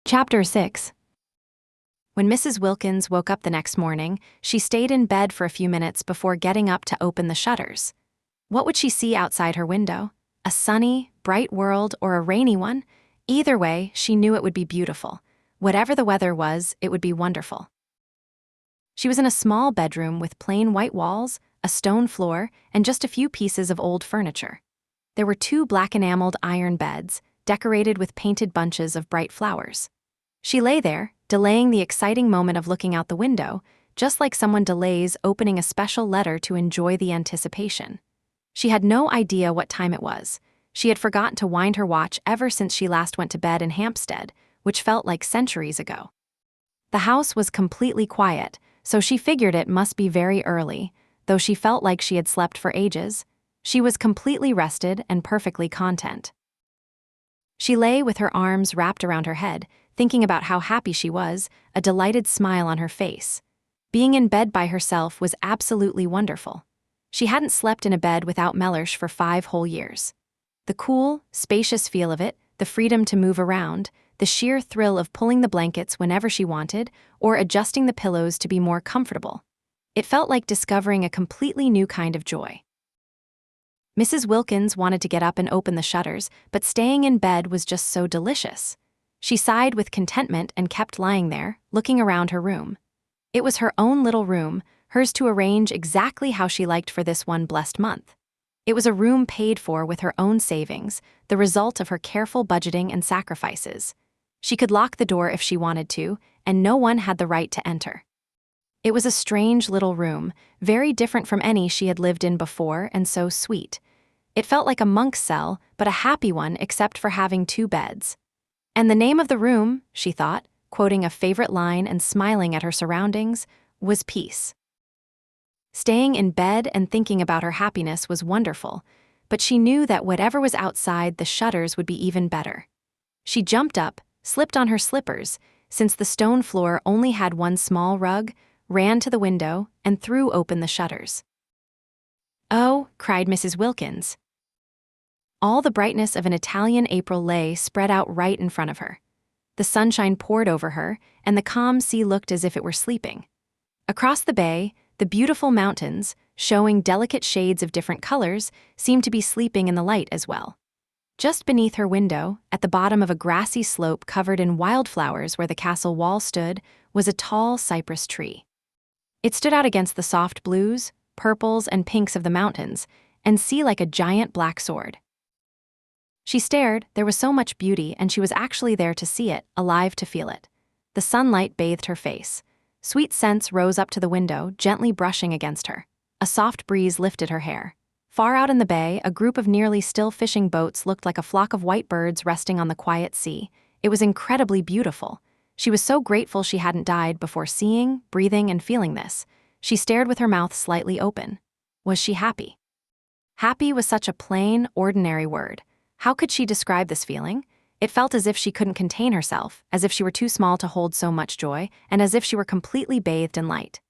Chapter 6. When Mrs. Wilkins woke up the next morning, she stayed in bed for a few minutes before getting up to open the shutters. What would she see outside her window? A sunny, bright world or a rainy one? Either way, she knew it would be beautiful. Whatever the weather was, it would be wonderful. She was in a small bedroom with plain white walls, a stone floor, and just a few pieces of old furniture. There were two black-enameled iron beds, decorated with painted bunches of bright flowers. She lay there, delaying the exciting moment of looking out the window, just like someone delays opening a special letter to enjoy the anticipation. She had no idea what time it was. She had forgotten to wind her watch ever since she last went to bed in Hampstead, which felt like centuries ago. The house was completely quiet, so she figured it must be very early, though she felt like she had slept for ages. She was completely rested and perfectly content. She lay with her arms wrapped around her head, thinking about how happy she was, a delighted smile on her face. Being in bed by herself was absolutely wonderful. She hadn't slept in a bed without Mellersh for 5 whole years. The cool, spacious feel of it, the freedom to move around, the sheer thrill of pulling the blankets whenever she wanted, or adjusting the pillows to be more comfortable. It felt like discovering a completely new kind of joy. Mrs. Wilkins wanted to get up and open the shutters, but staying in bed was just so delicious. She sighed with contentment and kept lying there, looking around her room. It was her own little room, hers to arrange exactly how she liked for this one blessed month. It was a room paid for with her own savings, the result of her careful budgeting and sacrifices. She could lock the door if she wanted to, and no one had the right to enter. It was a strange little room, very different from any she had lived in before and so sweet. It felt like a monk's cell, but a happy one except for having 2 beds. And the name of the room, she thought, quoting a favorite line and smiling at her surroundings, was peace. Staying in bed and thinking about her happiness was wonderful, but she knew that whatever was outside the shutters would be even better. She jumped up, slipped on her slippers, since the stone floor only had one small rug, ran to the window, and threw open the shutters. "Oh," cried Mrs. Wilkins. All the brightness of an Italian April lay spread out right in front of her. The sunshine poured over her, and the calm sea looked as if it were sleeping. Across the bay, the beautiful mountains, showing delicate shades of different colors, seemed to be sleeping in the light as well. Just beneath her window, at the bottom of a grassy slope covered in wildflowers where the castle wall stood, was a tall cypress tree. It stood out against the soft blues, purples, and pinks of the mountains, and sea like a giant black sword. She stared, there was so much beauty, and she was actually there to see it, alive to feel it. The sunlight bathed her face. Sweet scents rose up to the window, gently brushing against her. A soft breeze lifted her hair. Far out in the bay, a group of nearly still fishing boats looked like a flock of white birds resting on the quiet sea. It was incredibly beautiful. She was so grateful she hadn't died before seeing, breathing, and feeling this. She stared with her mouth slightly open. Was she happy? Happy was such a plain, ordinary word. How could she describe this feeling? It felt as if she couldn't contain herself, as if she were too small to hold so much joy, and as if she were completely bathed in light.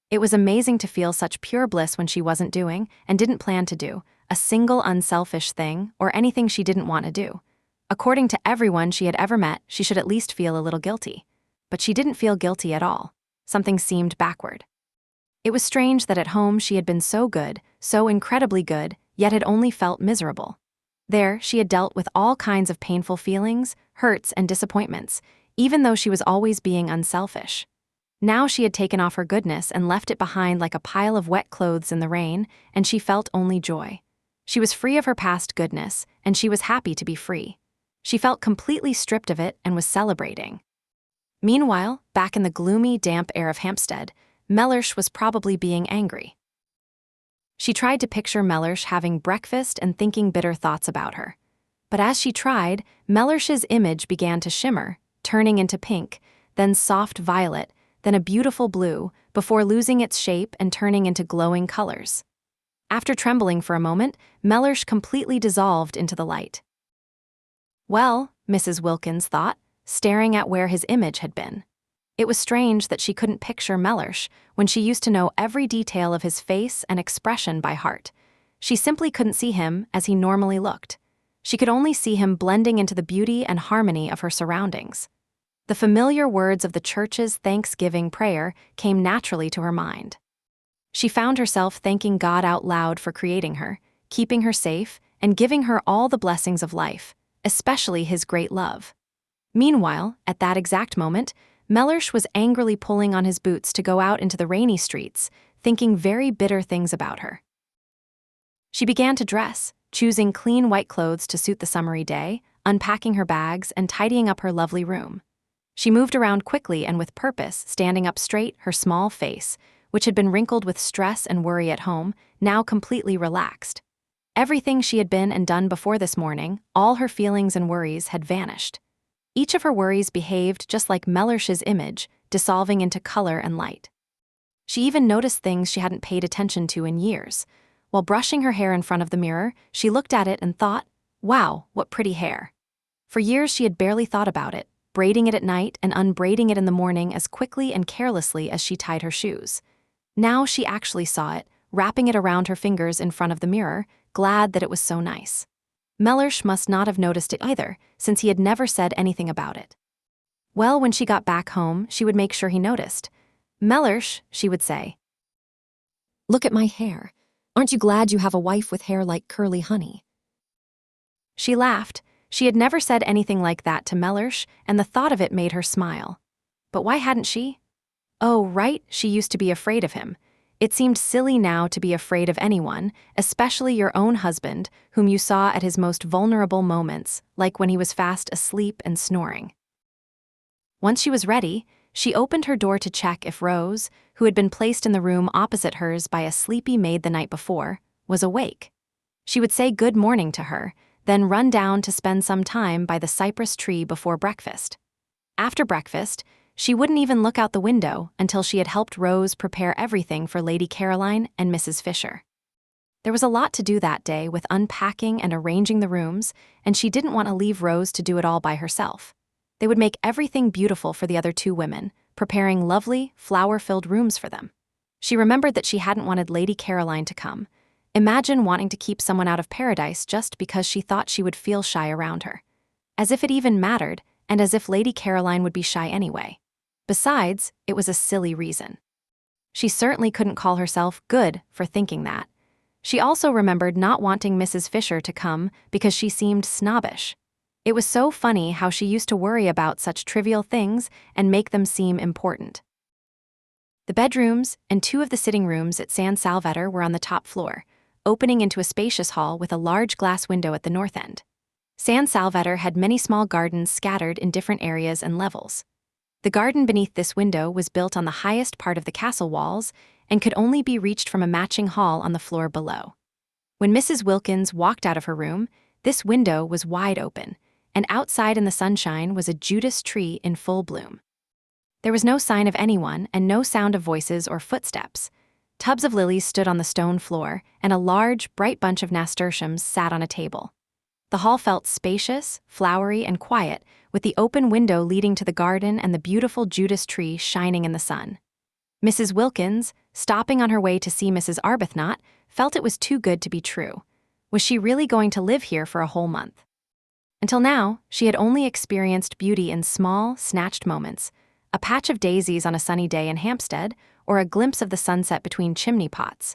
It was amazing to feel such pure bliss when she wasn't doing, and didn't plan to do, a single unselfish thing or anything she didn't want to do. According to everyone she had ever met, she should at least feel a little guilty. But she didn't feel guilty at all. Something seemed backward. It was strange that at home she had been so good, so incredibly good, yet had only felt miserable. There, she had dealt with all kinds of painful feelings, hurts, and disappointments, even though she was always being unselfish. Now she had taken off her goodness and left it behind like a pile of wet clothes in the rain, and she felt only joy. She was free of her past goodness, and she was happy to be free. She felt completely stripped of it and was celebrating. Meanwhile, back in the gloomy, damp air of Hampstead, Mellersh was probably being angry. She tried to picture Mellersh having breakfast and thinking bitter thoughts about her. But as she tried, Mellersh's image began to shimmer, turning into pink, then soft violet, then a beautiful blue, before losing its shape and turning into glowing colors. After trembling for a moment, Mellersh completely dissolved into the light. Well, Mrs. Wilkins thought, staring at where his image had been. It was strange that she couldn't picture Mellersh when she used to know every detail of his face and expression by heart. She simply couldn't see him as he normally looked. She could only see him blending into the beauty and harmony of her surroundings. The familiar words of the church's Thanksgiving prayer came naturally to her mind. She found herself thanking God out loud for creating her, keeping her safe, and giving her all the blessings of life, especially his great love. Meanwhile, at that exact moment, Mellersh was angrily pulling on his boots to go out into the rainy streets, thinking very bitter things about her. She began to dress, choosing clean white clothes to suit the summery day, unpacking her bags, and tidying up her lovely room. She moved around quickly and with purpose, standing up straight, her small face, which had been wrinkled with stress and worry at home, now completely relaxed. Everything she had been and done before this morning, all her feelings and worries had vanished. Each of her worries behaved just like Mellersh's image, dissolving into color and light. She even noticed things she hadn't paid attention to in years. While brushing her hair in front of the mirror, she looked at it and thought, wow, what pretty hair. For years she had barely thought about it, braiding it at night and unbraiding it in the morning as quickly and carelessly as she tied her shoes. Now she actually saw it, wrapping it around her fingers in front of the mirror, glad that it was so nice. Mellersh must not have noticed it either, since he had never said anything about it. Well, when she got back home, she would make sure he noticed. Mellersh, she would say, "Look at my hair. Aren't you glad you have a wife with hair like curly honey?" She laughed. She had never said anything like that to Mellersh, and the thought of it made her smile. But why hadn't she? Oh, right, she used to be afraid of him. It seemed silly now to be afraid of anyone, especially your own husband, whom you saw at his most vulnerable moments, like when he was fast asleep and snoring. Once she was ready, she opened her door to check if Rose, who had been placed in the room opposite hers by a sleepy maid the night before, was awake. She would say good morning to her, then run down to spend some time by the cypress tree before breakfast. After breakfast, she wouldn't even look out the window until she had helped Rose prepare everything for Lady Caroline and Mrs. Fisher. There was a lot to do that day with unpacking and arranging the rooms, and she didn't want to leave Rose to do it all by herself. They would make everything beautiful for the other two women, preparing lovely, flower-filled rooms for them. She remembered that she hadn't wanted Lady Caroline to come. Imagine wanting to keep someone out of paradise just because she thought she would feel shy around her. As if it even mattered, and as if Lady Caroline would be shy anyway. Besides, it was a silly reason. She certainly couldn't call herself good for thinking that. She also remembered not wanting Mrs. Fisher to come because she seemed snobbish. It was so funny how she used to worry about such trivial things and make them seem important. The bedrooms and two of the sitting rooms at San Salvatore were on the top floor, opening into a spacious hall with a large glass window at the north end. San Salvatore had many small gardens scattered in different areas and levels. The garden beneath this window was built on the highest part of the castle walls and could only be reached from a matching hall on the floor below. When Mrs. Wilkins walked out of her room, this window was wide open, and outside in the sunshine was a Judas tree in full bloom. There was no sign of anyone and no sound of voices or footsteps. Tubs of lilies stood on the stone floor, and a large, bright bunch of nasturtiums sat on a table. The hall felt spacious, flowery, and quiet, with the open window leading to the garden and the beautiful Judas tree shining in the sun. Mrs. Wilkins, stopping on her way to see Mrs. Arbuthnot, felt it was too good to be true. Was she really going to live here for a whole month? Until now, she had only experienced beauty in small, snatched moments, a patch of daisies on a sunny day in Hampstead, or a glimpse of the sunset between chimney pots.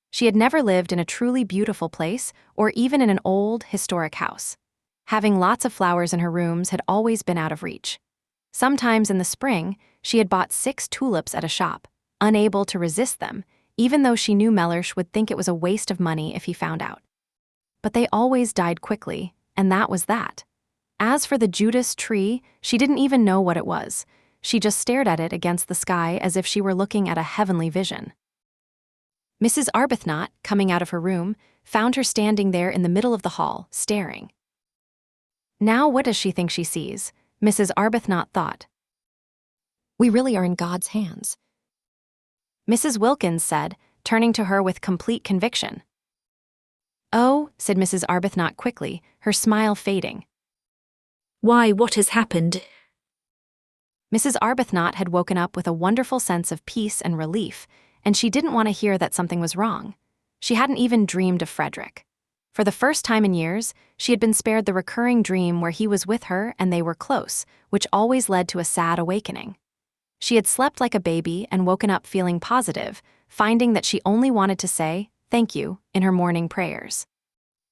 She had never lived in a truly beautiful place or even in an old, historic house. Having lots of flowers in her rooms had always been out of reach. Sometimes in the spring, she had bought 6 tulips at a shop, unable to resist them, even though she knew Mellersh would think it was a waste of money if he found out. But they always died quickly, and that was that. As for the Judas tree, she didn't even know what it was. She just stared at it against the sky as if she were looking at a heavenly vision. Mrs. Arbuthnot, coming out of her room, found her standing there in the middle of the hall, staring. Now what does she think she sees? Mrs. Arbuthnot thought. We really are in God's hands, Mrs. Wilkins said, turning to her with complete conviction. Oh, said Mrs. Arbuthnot quickly, her smile fading. Why, what has happened? Mrs. Arbuthnot had woken up with a wonderful sense of peace and relief, and she didn't want to hear that something was wrong. She hadn't even dreamed of Frederick. For the first time in years, she had been spared the recurring dream where he was with her and they were close, which always led to a sad awakening. She had slept like a baby and woken up feeling positive, finding that she only wanted to say, "Thank you," in her morning prayers.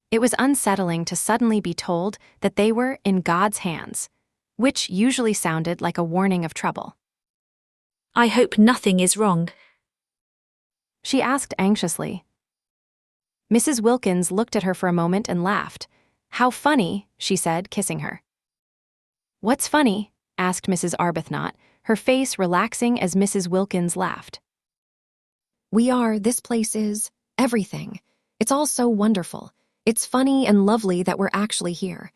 It was unsettling to suddenly be told that they were in God's hands, which usually sounded like a warning of trouble. I hope nothing is wrong. She asked anxiously. Mrs. Wilkins looked at her for a moment and laughed. "How funny," she said, kissing her. "What's funny?" asked Mrs. Arbuthnot, her face relaxing as Mrs. Wilkins laughed. This place is, everything. It's all so wonderful. It's funny and lovely that we're actually here.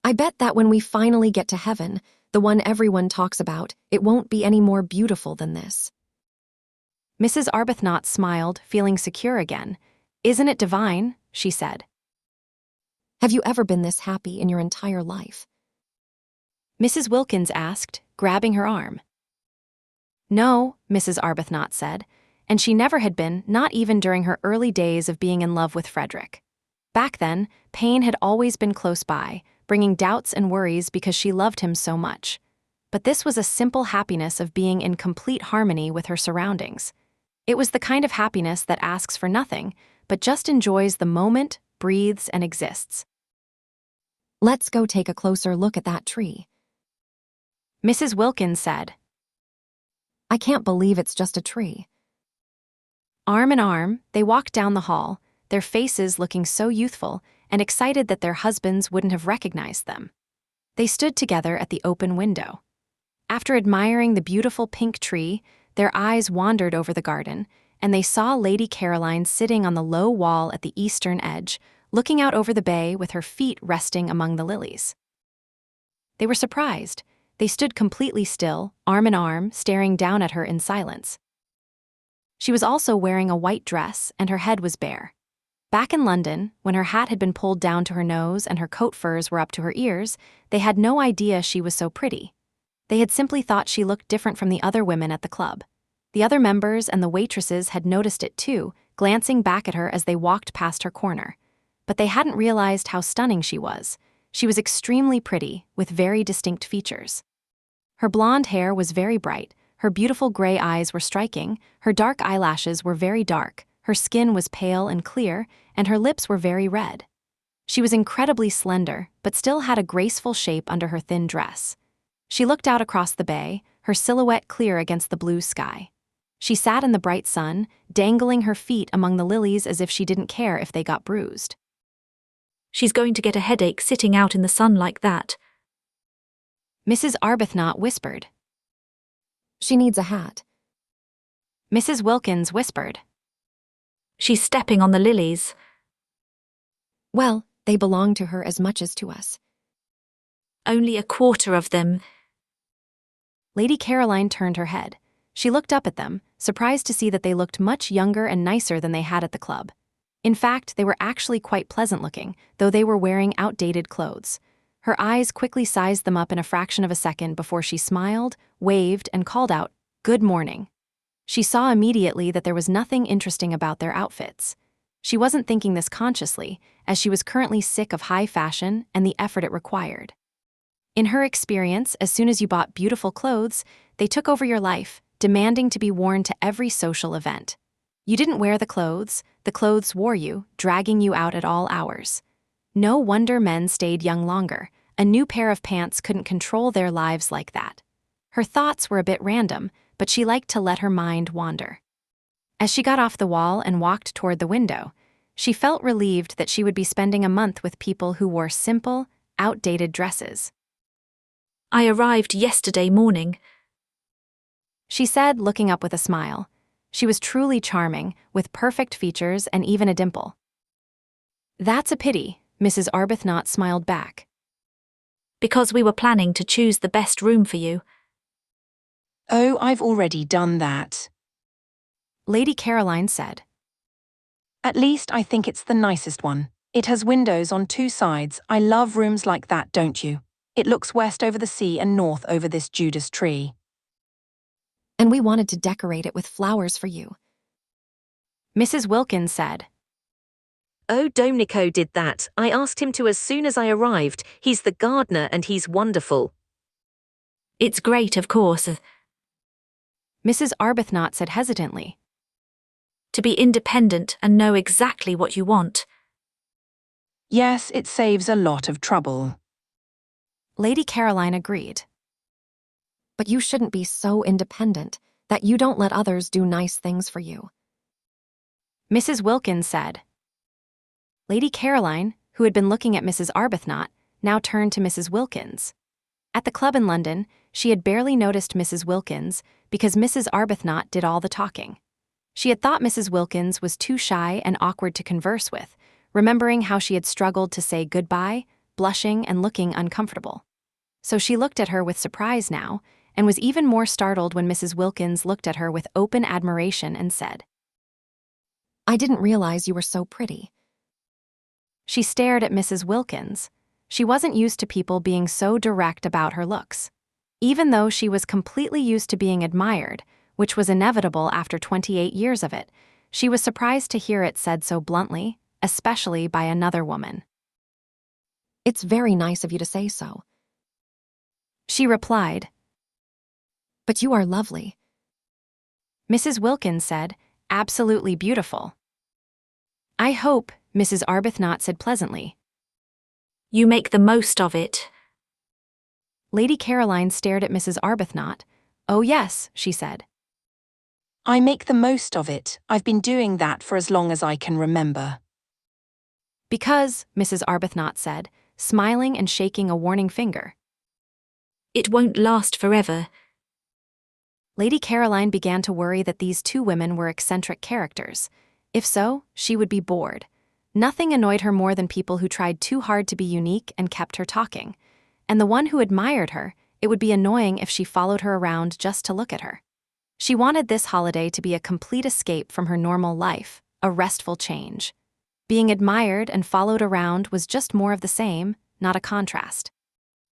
I bet that when we finally get to heaven, the one everyone talks about, it won't be any more beautiful than this." Mrs. Arbuthnot smiled, feeling secure again. "Isn't it divine?" she said. "Have you ever been this happy in your entire life?" Mrs. Wilkins asked, grabbing her arm. "No," Mrs. Arbuthnot said, and she never had been, not even during her early days of being in love with Frederick. Back then, pain had always been close by, bringing doubts and worries because she loved him so much. But this was a simple happiness of being in complete harmony with her surroundings. It was the kind of happiness that asks for nothing, but just enjoys the moment, breathes, and exists. "Let's go take a closer look at that tree," Mrs. Wilkins said. "I can't believe it's just a tree." Arm in arm, they walked down the hall, their faces looking so youthful and excited that their husbands wouldn't have recognized them. They stood together at the open window. After admiring the beautiful pink tree, their eyes wandered over the garden, and they saw Lady Caroline sitting on the low wall at the eastern edge, looking out over the bay with her feet resting among the lilies. They were surprised. They stood completely still, arm in arm, staring down at her in silence. She was also wearing a white dress, and her head was bare. Back in London, when her hat had been pulled down to her nose and her coat furs were up to her ears, they had no idea she was so pretty. They had simply thought she looked different from the other women at the club. The other members and the waitresses had noticed it too, glancing back at her as they walked past her corner. But they hadn't realized how stunning she was. She was extremely pretty, with very distinct features. Her blonde hair was very bright, her beautiful gray eyes were striking, her dark eyelashes were very dark, her skin was pale and clear, and her lips were very red. She was incredibly slender, but still had a graceful shape under her thin dress. She looked out across the bay, her silhouette clear against the blue sky. She sat in the bright sun, dangling her feet among the lilies as if she didn't care if they got bruised. She's going to get a headache sitting out in the sun like that. Mrs. Arbuthnot whispered. "She needs a hat." Mrs. Wilkins whispered. She's stepping on the lilies. "Well, they belong to her as much as to us." Only a quarter of them. Lady Caroline turned her head. She looked up at them, surprised to see that they looked much younger and nicer than they had at the club. In fact, they were actually quite pleasant-looking, though they were wearing outdated clothes. Her eyes quickly sized them up in a fraction of a second before she smiled, waved, and called out, "Good morning." She saw immediately that there was nothing interesting about their outfits. She wasn't thinking this consciously, as she was currently sick of high fashion and the effort it required. In her experience, as soon as you bought beautiful clothes, they took over your life, demanding to be worn to every social event. You didn't wear the clothes wore you, dragging you out at all hours. No wonder men stayed young longer. A new pair of pants couldn't control their lives like that. Her thoughts were a bit random, but she liked to let her mind wander. As she got off the wall and walked toward the window, she felt relieved that she would be spending a month with people who wore simple, outdated dresses. I arrived yesterday morning. She said, looking up with a smile. She was truly charming, with perfect features and even a dimple. "That's a pity," Mrs. Arbuthnot smiled back. Because we were planning to choose the best room for you. "Oh, I've already done that." Lady Caroline said. "At least I think it's the nicest one. It has windows on two sides. I love rooms like that, don't you? It looks west over the sea and north over this Judas tree." "And we wanted to decorate it with flowers for you," Mrs. Wilkins said. Oh, Domenico did that. I asked him to as soon as I arrived. He's the gardener and he's wonderful. It's great, of course. Mrs. Arbuthnot said hesitantly. To be independent and know exactly what you want. Yes, it saves a lot of trouble. Lady Caroline agreed. But you shouldn't be so independent that you don't let others do nice things for you. Mrs. Wilkins said. Lady Caroline, who had been looking at Mrs. Arbuthnot, now turned to Mrs. Wilkins. At the club in London, she had barely noticed Mrs. Wilkins because Mrs. Arbuthnot did all the talking. She had thought Mrs. Wilkins was too shy and awkward to converse with, remembering how she had struggled to say goodbye, blushing and looking uncomfortable. So she looked at her with surprise now, and was even more startled when Mrs. Wilkins looked at her with open admiration and said, I didn't realize you were so pretty. She stared at Mrs. Wilkins. She wasn't used to people being so direct about her looks. Even though she was completely used to being admired, which was inevitable after 28 years of it, she was surprised to hear it said so bluntly, especially by another woman. It's very nice of you to say so. She replied. But you are lovely. Mrs. Wilkins said, absolutely beautiful. I hope, Mrs. Arbuthnot said pleasantly. You make the most of it. Lady Caroline stared at Mrs. Arbuthnot. Oh yes, she said. I make the most of it. I've been doing that for as long as I can remember. Because, Mrs. Arbuthnot said, smiling and shaking a warning finger. It won't last forever. Lady Caroline began to worry that these two women were eccentric characters. If so, she would be bored. Nothing annoyed her more than people who tried too hard to be unique and kept her talking. And the one who admired her, it would be annoying if she followed her around just to look at her. She wanted this holiday to be a complete escape from her normal life, a restful change. Being admired and followed around was just more of the same, not a contrast.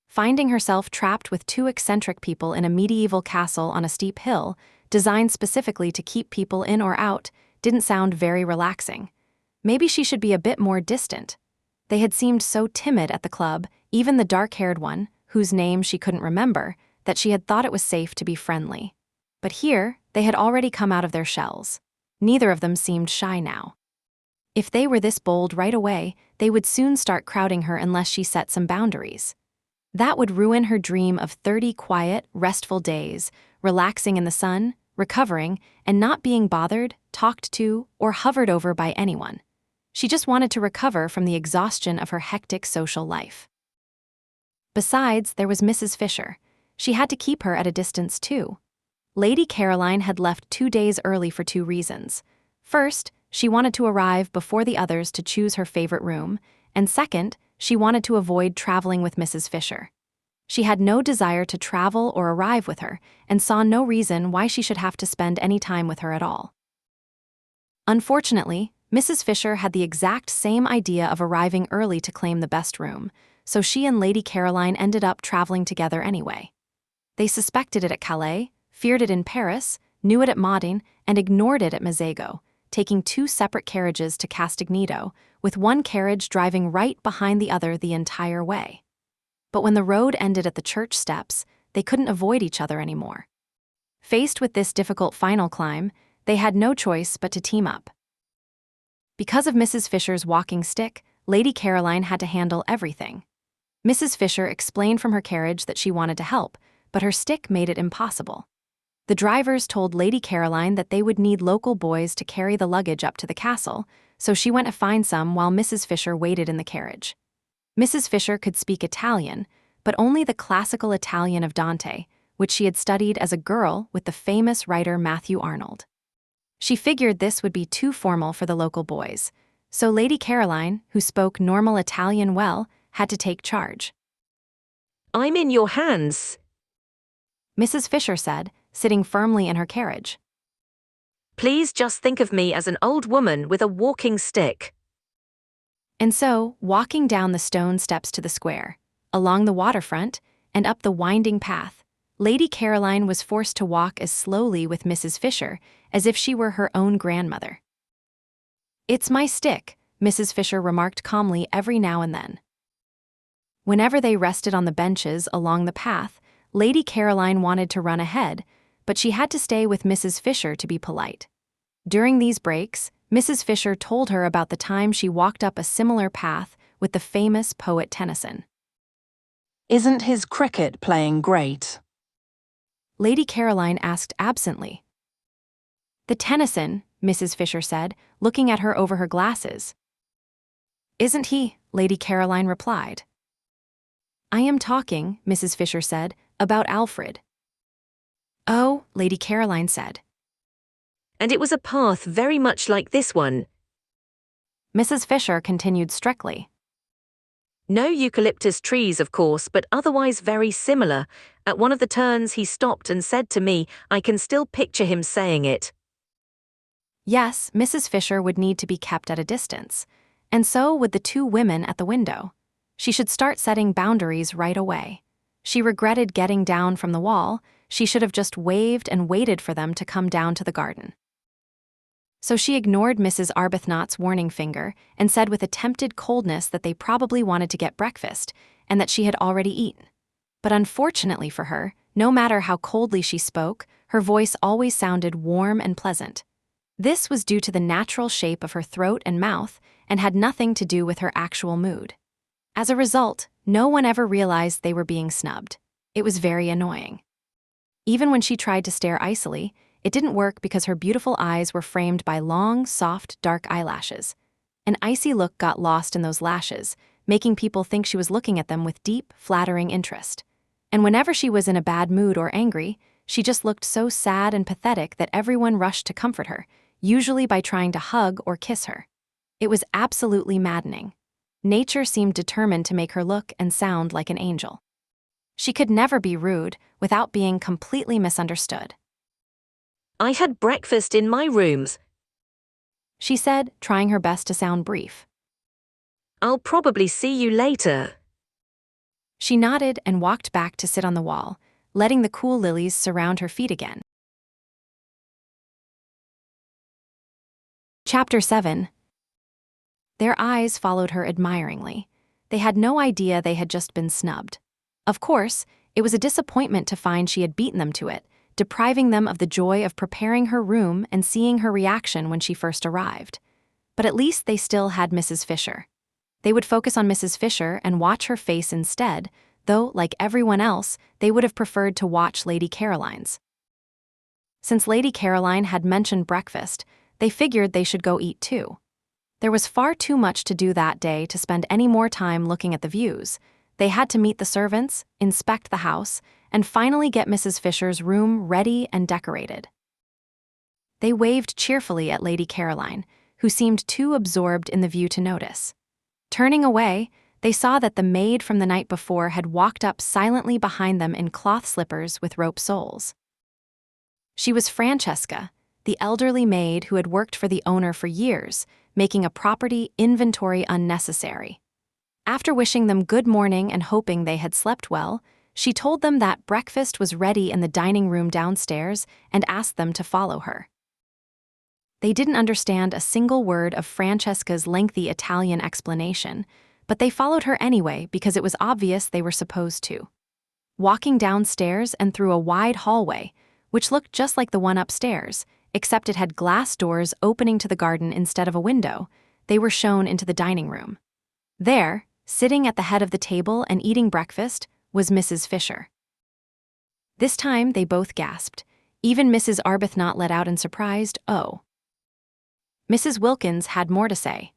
Finding herself trapped with two eccentric people in a medieval castle on a steep hill, designed specifically to keep people in or out, didn't sound very relaxing. Maybe she should be a bit more distant. They had seemed so timid at the club, even the dark-haired one, whose name she couldn't remember, that she had thought it was safe to be friendly. But here, they had already come out of their shells. Neither of them seemed shy now. If they were this bold right away, they would soon start crowding her unless she set some boundaries. That would ruin her dream of 30 quiet, restful days, relaxing in the sun, recovering, and not being bothered, talked to, or hovered over by anyone. She just wanted to recover from the exhaustion of her hectic social life. Besides, there was Mrs. Fisher. She had to keep her at a distance too. Lady Caroline had left 2 days early for 2 reasons. First, she wanted to arrive before the others to choose her favorite room, and second, she wanted to avoid traveling with Mrs. Fisher. She had no desire to travel or arrive with her, and saw no reason why she should have to spend any time with her at all. Unfortunately, Mrs. Fisher had the exact same idea of arriving early to claim the best room, so she and Lady Caroline ended up traveling together anyway. They suspected it at Calais, feared it in Paris, knew it at Modene, and ignored it at Mazego, taking 2 separate carriages to Castagneto, with one carriage driving right behind the other the entire way. But when the road ended at the church steps, they couldn't avoid each other anymore. Faced with this difficult final climb, they had no choice but to team up. Because of Mrs. Fisher's walking stick, Lady Caroline had to handle everything. Mrs. Fisher explained from her carriage that she wanted to help, but her stick made it impossible. The drivers told Lady Caroline that they would need local boys to carry the luggage up to the castle, so she went to find some while Mrs. Fisher waited in the carriage. Mrs. Fisher could speak Italian, but only the classical Italian of Dante, which she had studied as a girl with the famous writer Matthew Arnold. She figured this would be too formal for the local boys, so Lady Caroline, who spoke normal Italian well, had to take charge. I'm in your hands, Mrs. Fisher said, sitting firmly in her carriage. Please just think of me as an old woman with a walking stick. And so, walking down the stone steps to the square, along the waterfront, and up the winding path, Lady Caroline was forced to walk as slowly with Mrs. Fisher as if she were her own grandmother. It's my stick, Mrs. Fisher remarked calmly every now and then. Whenever they rested on the benches along the path, Lady Caroline wanted to run ahead, but she had to stay with Mrs. Fisher to be polite. During these breaks, Mrs. Fisher told her about the time she walked up a similar path with the famous poet Tennyson. Isn't his cricket playing great? Lady Caroline asked absently. The Tennyson, Mrs. Fisher said, looking at her over her glasses. Isn't he? Lady Caroline replied. I am talking, Mrs. Fisher said, about Alfred. Oh, Lady Caroline said. And it was a path very much like this one. Mrs. Fisher continued strictly. No eucalyptus trees, of course, but otherwise very similar. At one of the turns he stopped and said to me, I can still picture him saying it. Yes, Mrs. Fisher would need to be kept at a distance, and so would the two women at the window. She should start setting boundaries right away. She regretted getting down from the wall. She should have just waved and waited for them to come down to the garden. So she ignored Mrs. Arbuthnot's warning finger and said with attempted coldness that they probably wanted to get breakfast and that she had already eaten. But unfortunately for her, no matter how coldly she spoke, her voice always sounded warm and pleasant. This was due to the natural shape of her throat and mouth and had nothing to do with her actual mood. As a result, no one ever realized they were being snubbed. It was very annoying. Even when she tried to stare icily, it didn't work because her beautiful eyes were framed by long, soft, dark eyelashes. An icy look got lost in those lashes, making people think she was looking at them with deep, flattering interest. And whenever she was in a bad mood or angry, she just looked so sad and pathetic that everyone rushed to comfort her, usually by trying to hug or kiss her. It was absolutely maddening. Nature seemed determined to make her look and sound like an angel. She could never be rude without being completely misunderstood. I had breakfast in my rooms, she said, trying her best to sound brief. I'll probably see you later. She nodded and walked back to sit on the wall, letting the cool lilies surround her feet again. Chapter 7. Their eyes followed her admiringly. They had no idea they had just been snubbed. Of course, it was a disappointment to find she had beaten them to it, depriving them of the joy of preparing her room and seeing her reaction when she first arrived. But at least they still had Mrs. Fisher. They would focus on Mrs. Fisher and watch her face instead, though, like everyone else, they would have preferred to watch Lady Caroline's. Since Lady Caroline had mentioned breakfast, they figured they should go eat too. There was far too much to do that day to spend any more time looking at the views. They had to meet the servants, inspect the house, and finally get Mrs. Fisher's room ready and decorated. They waved cheerfully at Lady Caroline, who seemed too absorbed in the view to notice. Turning away, they saw that the maid from the night before had walked up silently behind them in cloth slippers with rope soles. She was Francesca, the elderly maid who had worked for the owner for years, making a property inventory unnecessary. After wishing them good morning and hoping they had slept well, she told them that breakfast was ready in the dining room downstairs and asked them to follow her. They didn't understand a single word of Francesca's lengthy Italian explanation, but they followed her anyway because it was obvious they were supposed to. Walking downstairs and through a wide hallway, which looked just like the one upstairs, except it had glass doors opening to the garden instead of a window, they were shown into the dining room. There, sitting at the head of the table and eating breakfast, was Mrs. Fisher. This time they both gasped. Even Mrs. Arbuthnot let out in surprised, "Oh." Mrs. Wilkins had more to say.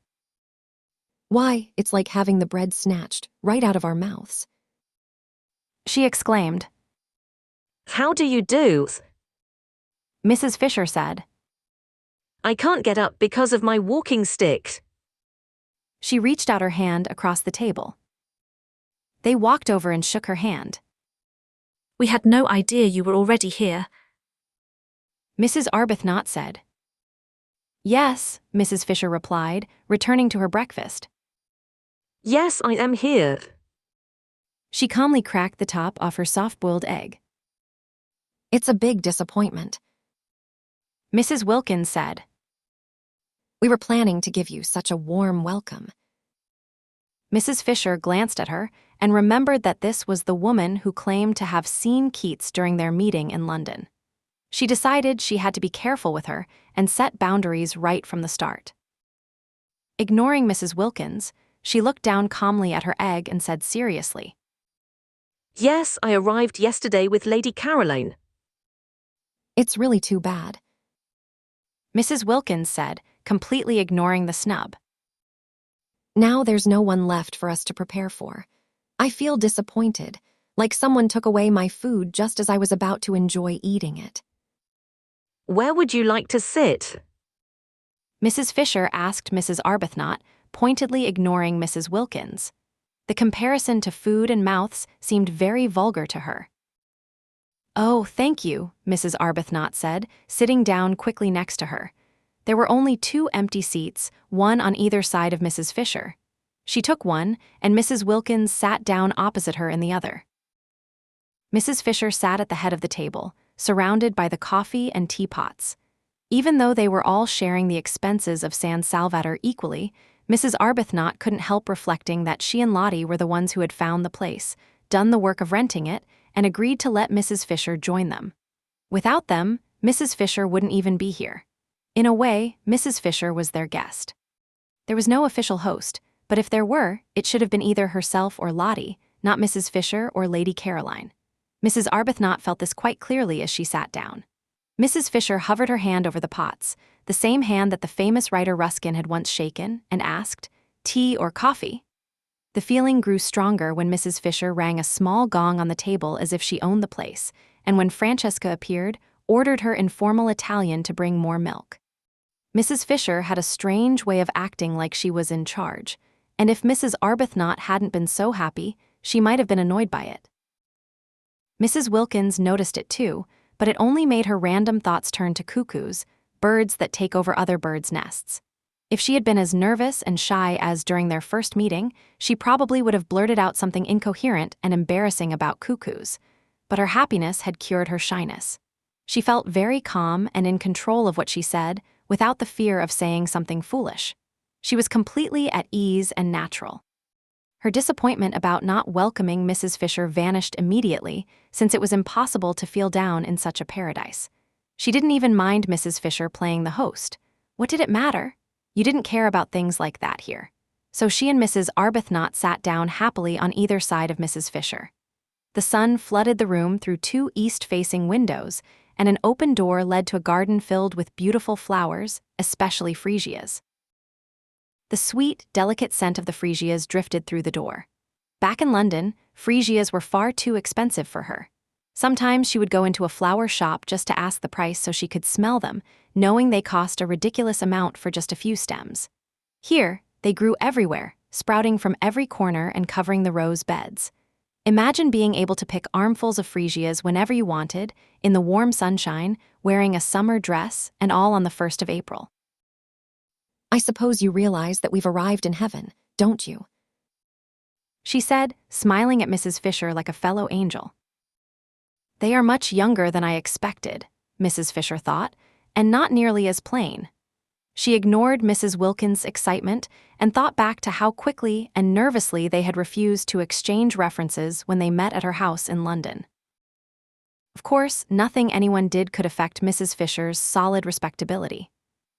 Why, it's like having the bread snatched right out of our mouths, she exclaimed. How do you do? Mrs. Fisher said. I can't get up because of my walking stick. She reached out her hand across the table. They walked over and shook her hand. We had no idea you were already here, Mrs. Arbuthnot said. Yes, Mrs. Fisher replied, returning to her breakfast. Yes, I am here. She calmly cracked the top off her soft-boiled egg. It's a big disappointment, Mrs. Wilkins said. We were planning to give you such a warm welcome. Mrs. Fisher glanced at her and remembered that this was the woman who claimed to have seen Keats during their meeting in London. She decided she had to be careful with her and set boundaries right from the start. Ignoring Mrs. Wilkins, she looked down calmly at her egg and said seriously, Yes, I arrived yesterday with Lady Caroline. It's really too bad. Mrs. Wilkins said, completely ignoring the snub. Now there's no one left for us to prepare for. I feel disappointed, like someone took away my food just as I was about to enjoy eating it. Where would you like to sit? Mrs. Fisher asked Mrs. Arbuthnot, pointedly ignoring Mrs. Wilkins. The comparison to food and mouths seemed very vulgar to her. Oh, thank you, Mrs. Arbuthnot said, sitting down quickly next to her. There were only 2 empty seats, one on either side of Mrs. Fisher. She took one, and Mrs. Wilkins sat down opposite her in the other. Mrs. Fisher sat at the head of the table, surrounded by the coffee and teapots. Even though they were all sharing the expenses of San Salvatore equally, Mrs. Arbuthnot couldn't help reflecting that she and Lottie were the ones who had found the place, done the work of renting it, and agreed to let Mrs. Fisher join them. Without them, Mrs. Fisher wouldn't even be here. In a way, Mrs. Fisher was their guest. There was no official host, but if there were, it should have been either herself or Lottie, not Mrs. Fisher or Lady Caroline. Mrs. Arbuthnot felt this quite clearly as she sat down. Mrs. Fisher hovered her hand over the pots, the same hand that the famous writer Ruskin had once shaken, and asked, "Tea or coffee?" The feeling grew stronger when Mrs. Fisher rang a small gong on the table as if she owned the place, and when Francesca appeared, ordered her in formal Italian to bring more milk. Mrs. Fisher had a strange way of acting like she was in charge, and if Mrs. Arbuthnot hadn't been so happy, she might have been annoyed by it. Mrs. Wilkins noticed it too, but it only made her random thoughts turn to cuckoos, birds that take over other birds' nests. If she had been as nervous and shy as during their first meeting, she probably would have blurted out something incoherent and embarrassing about cuckoos, but her happiness had cured her shyness. She felt very calm and in control of what she said, without the fear of saying something foolish. She was completely at ease and natural. Her disappointment about not welcoming Mrs. Fisher vanished immediately, since it was impossible to feel down in such a paradise. She didn't even mind Mrs. Fisher playing the host. What did it matter? You didn't care about things like that here. So she and Mrs. Arbuthnot sat down happily on either side of Mrs. Fisher. The sun flooded the room through 2 east-facing windows, and an open door led to a garden filled with beautiful flowers, especially freesias. The sweet, delicate scent of the freesias drifted through the door. Back in London, freesias were far too expensive for her. Sometimes she would go into a flower shop just to ask the price so she could smell them, knowing they cost a ridiculous amount for just a few stems. Here, they grew everywhere, sprouting from every corner and covering the rose beds. Imagine being able to pick armfuls of freesias whenever you wanted, in the warm sunshine, wearing a summer dress, and all on the 1st of April. I suppose you realize that we've arrived in heaven, don't you? She said, smiling at Mrs. Fisher like a fellow angel. They are much younger than I expected, Mrs. Fisher thought, and not nearly as plain. She ignored Mrs. Wilkins' excitement and thought back to how quickly and nervously they had refused to exchange references when they met at her house in London. Of course, nothing anyone did could affect Mrs. Fisher's solid respectability.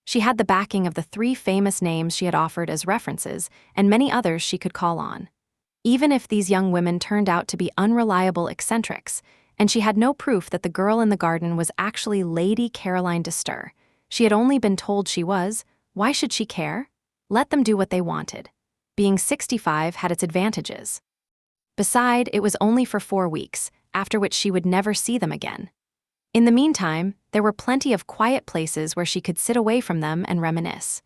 She had the backing of the 3 famous names she had offered as references and many others she could call on. Even if these young women turned out to be unreliable eccentrics, and she had no proof that the girl in the garden was actually Lady Caroline de Stir, she had only been told she was, why should she care? Let them do what they wanted. Being 65 had its advantages. Besides, it was only for 4 weeks, after which she would never see them again. In the meantime, there were plenty of quiet places where she could sit away from them and reminisce.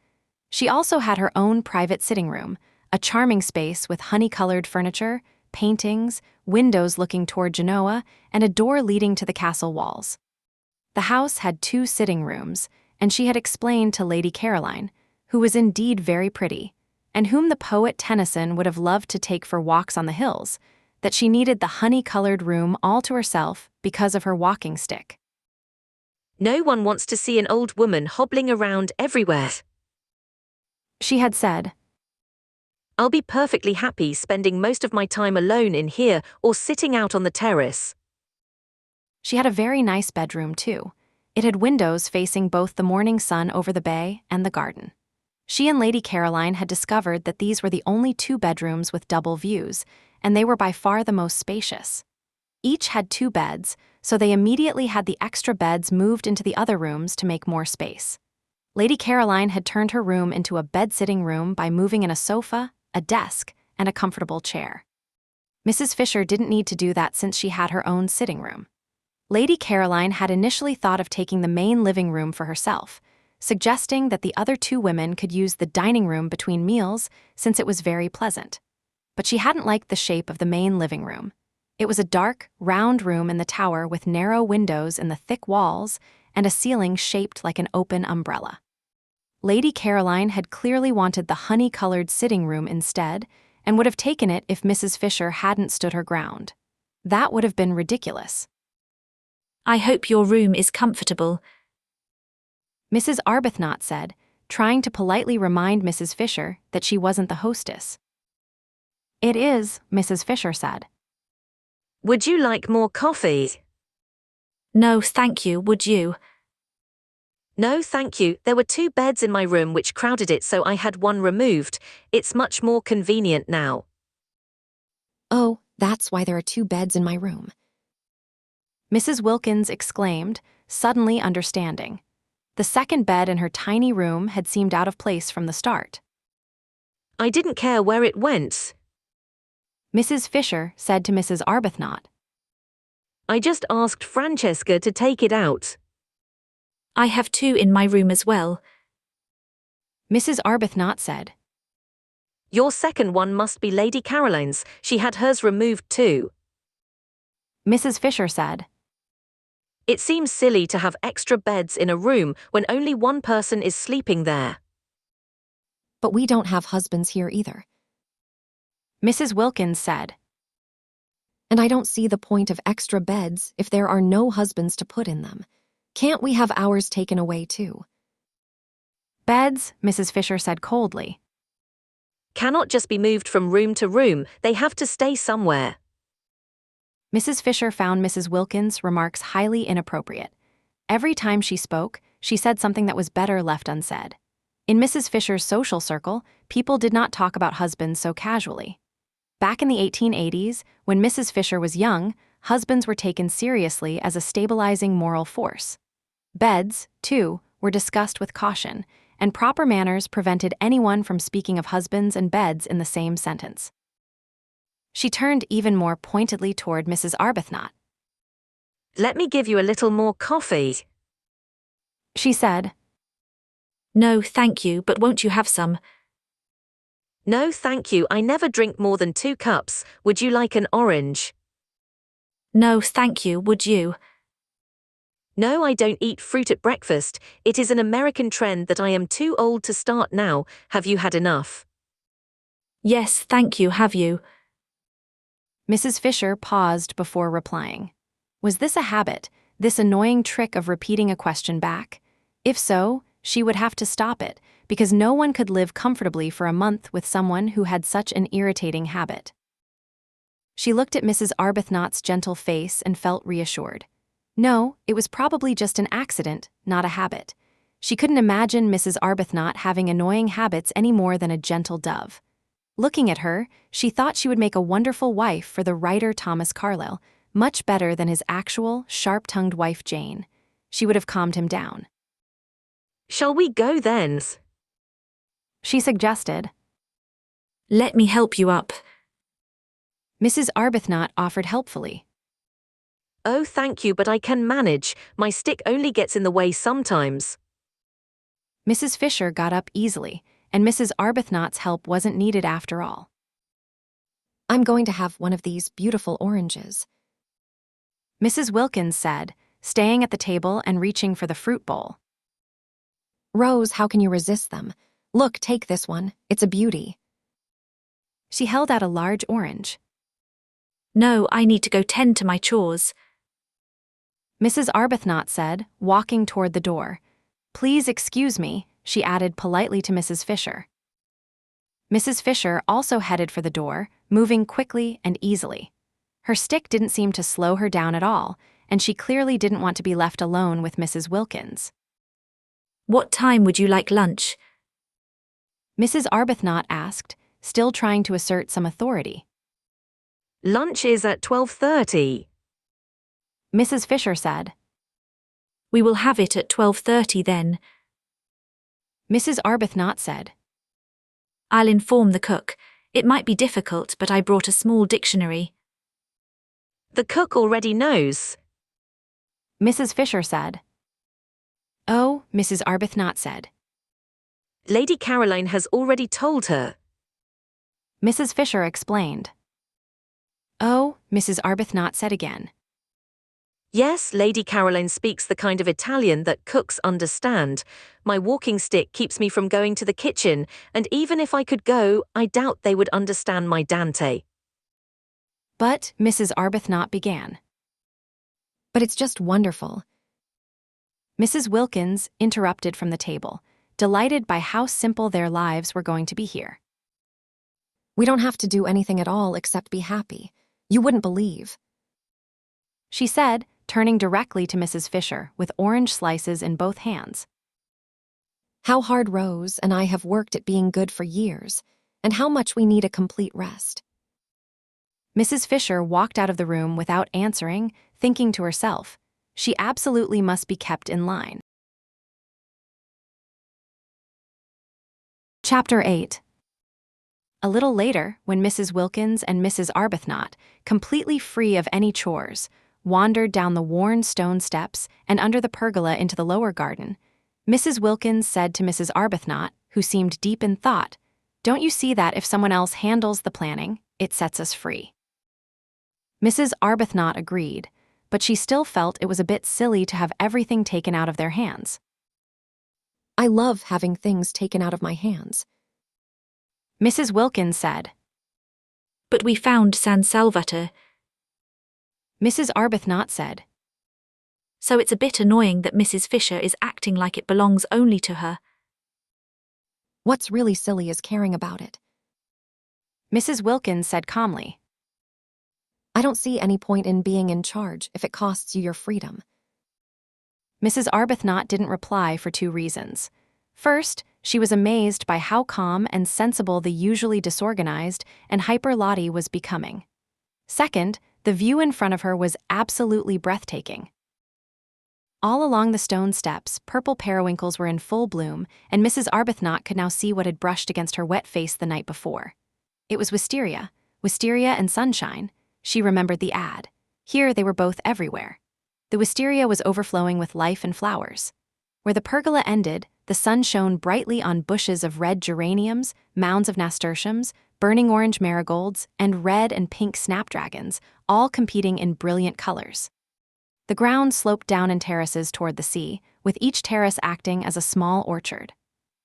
She also had her own private sitting room, a charming space with honey-colored furniture, paintings, windows looking toward Genoa, and a door leading to the castle walls. The house had 2 sitting rooms, and she had explained to Lady Caroline, who was indeed very pretty, and whom the poet Tennyson would have loved to take for walks on the hills, that she needed the honey-colored room all to herself because of her walking stick. No one wants to see an old woman hobbling around everywhere. She had said. I'll be perfectly happy spending most of my time alone in here or sitting out on the terrace. She had a very nice bedroom, too. It had windows facing both the morning sun over the bay and the garden. She and Lady Caroline had discovered that these were the only 2 bedrooms with double views, and they were by far the most spacious. Each had 2 beds, so they immediately had the extra beds moved into the other rooms to make more space. Lady Caroline had turned her room into a bed-sitting room by moving in a sofa, a desk, and a comfortable chair. Mrs. Fisher didn't need to do that since she had her own sitting room. Lady Caroline had initially thought of taking the main living room for herself, suggesting that the other 2 women could use the dining room between meals since it was very pleasant. But she hadn't liked the shape of the main living room. It was a dark, round room in the tower with narrow windows in the thick walls and a ceiling shaped like an open umbrella. Lady Caroline had clearly wanted the honey-colored sitting room instead and would have taken it if Mrs. Fisher hadn't stood her ground. That would have been ridiculous. I hope your room is comfortable. Mrs. Arbuthnot said, trying to politely remind Mrs. Fisher that she wasn't the hostess. It is, Mrs. Fisher said. Would you like more coffee? No, thank you, would you? No, thank you. There were 2 beds in my room which crowded it, so I had one removed. It's much more convenient now. Oh, that's why there are 2 beds in my room. Mrs. Wilkins exclaimed, suddenly understanding. The second bed in her tiny room had seemed out of place from the start. I didn't care where it went. Mrs. Fisher said to Mrs. Arbuthnot. I just asked Francesca to take it out. I have 2 in my room as well. Mrs. Arbuthnot said. Your second one must be Lady Caroline's. She had hers removed too. Mrs. Fisher said. It seems silly to have extra beds in a room when only one person is sleeping there. But we don't have husbands here either. Mrs. Wilkins said. And I don't see the point of extra beds if there are no husbands to put in them. Can't we have ours taken away too? Beds, Mrs. Fisher said coldly. Cannot just be moved from room to room, they have to stay somewhere. Mrs. Fisher found Mrs. Wilkins' remarks highly inappropriate. Every time she spoke, she said something that was better left unsaid. In Mrs. Fisher's social circle, people did not talk about husbands so casually. Back in the 1880s, when Mrs. Fisher was young, husbands were taken seriously as a stabilizing moral force. Beds, too, were discussed with caution, and proper manners prevented anyone from speaking of husbands and beds in the same sentence. She turned even more pointedly toward Mrs. Arbuthnot. Let me give you a little more coffee. She said. No, thank you, but won't you have some? No, thank you. I never drink more than 2 cups. Would you like an orange? No, thank you, would you? No, I don't eat fruit at breakfast. It is an American trend that I am too old to start now. Have you had enough? Yes, thank you, have you? Mrs. Fisher paused before replying. Was this a habit, this annoying trick of repeating a question back? If so, she would have to stop it, because no one could live comfortably for a month with someone who had such an irritating habit. She looked at Mrs. Arbuthnot's gentle face and felt reassured. No, it was probably just an accident, not a habit. She couldn't imagine Mrs. Arbuthnot having annoying habits any more than a gentle dove. Looking at her, she thought she would make a wonderful wife for the writer Thomas Carlyle, much better than his actual, sharp-tongued wife Jane. She would have calmed him down. Shall we go then? She suggested. Let me help you up. Mrs. Arbuthnot offered helpfully. Oh, thank you, but I can manage. My stick only gets in the way sometimes. Mrs. Fisher got up easily, and Mrs. Arbuthnot's help wasn't needed after all. I'm going to have one of these beautiful oranges. Mrs. Wilkins said, staying at the table and reaching for the fruit bowl. Rose, how can you resist them? Look, take this one. It's a beauty. She held out a large orange. No, I need to go tend to my chores. Mrs. Arbuthnot said, walking toward the door. Please excuse me, she added politely to Mrs. Fisher. Mrs. Fisher also headed for the door, moving quickly and easily. Her stick didn't seem to slow her down at all, and she clearly didn't want to be left alone with Mrs. Wilkins. What time would you like lunch? Mrs. Arbuthnot asked, still trying to assert some authority. Lunch is at 12:30. Mrs. Fisher said. We will have it at 12:30 then. Mrs. Arbuthnot said. I'll inform the cook. It might be difficult, but I brought a small dictionary. The cook already knows. Mrs. Fisher said. Oh, Mrs. Arbuthnot said. Lady Caroline has already told her. Mrs. Fisher explained. Oh, Mrs. Arbuthnot said again. Yes, Lady Caroline speaks the kind of Italian that cooks understand. My walking stick keeps me from going to the kitchen, and even if I could go, I doubt they would understand my Dante. But Mrs. Arbuthnot began. But it's just wonderful. Mrs. Wilkins interrupted from the table, delighted by how simple their lives were going to be here. We don't have to do anything at all except be happy. You wouldn't believe. She said, turning directly to Mrs. Fisher with orange slices in both hands. How hard Rose and I have worked at being good for years, and how much we need a complete rest. Mrs. Fisher walked out of the room without answering, thinking to herself, she absolutely must be kept in line. Chapter 8. A little later, when Mrs. Wilkins and Mrs. Arbuthnot, completely free of any chores, wandered down the worn stone steps and under the pergola into the lower garden, Mrs. Wilkins said to Mrs. Arbuthnot, who seemed deep in thought, "Don't you see that if someone else handles the planning, it sets us free?" Mrs. Arbuthnot agreed, but she still felt it was a bit silly to have everything taken out of their hands. I love having things taken out of my hands. Mrs. Wilkins said. But we found San Salvatore. Mrs. Arbuthnot said. So it's a bit annoying that Mrs. Fisher is acting like it belongs only to her. What's really silly is caring about it. Mrs. Wilkins said calmly. I don't see any point in being in charge if it costs you your freedom. Mrs. Arbuthnot didn't reply for two reasons. First, she was amazed by how calm and sensible the usually disorganized and hyper Lottie was becoming. Second, the view in front of her was absolutely breathtaking. All along the stone steps, purple periwinkles were in full bloom, and Mrs. Arbuthnot could now see what had brushed against her wet face the night before. It was wisteria and sunshine. She remembered the ad. Here they were both everywhere. The wisteria was overflowing with life and flowers. Where the pergola ended, the sun shone brightly on bushes of red geraniums, mounds of nasturtiums, burning orange marigolds, and red and pink snapdragons, all competing in brilliant colors. The ground sloped down in terraces toward the sea, with each terrace acting as a small orchard.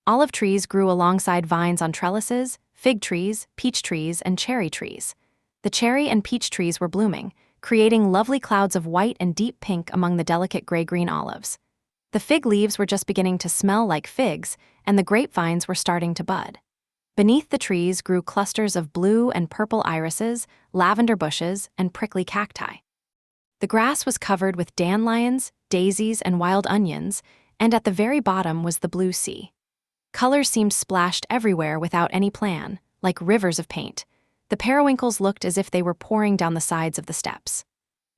Olive trees grew alongside vines on trellises, fig trees, peach trees, and cherry trees. The cherry and peach trees were blooming, creating lovely clouds of white and deep pink among the delicate gray-green olives. The fig leaves were just beginning to smell like figs, and the grapevines were starting to bud. Beneath the trees grew clusters of blue and purple irises, lavender bushes, and prickly cacti. The grass was covered with dandelions, daisies, and wild onions, and at the very bottom was the blue sea. Colors seemed splashed everywhere without any plan, like rivers of paint. The periwinkles looked as if they were pouring down the sides of the steps.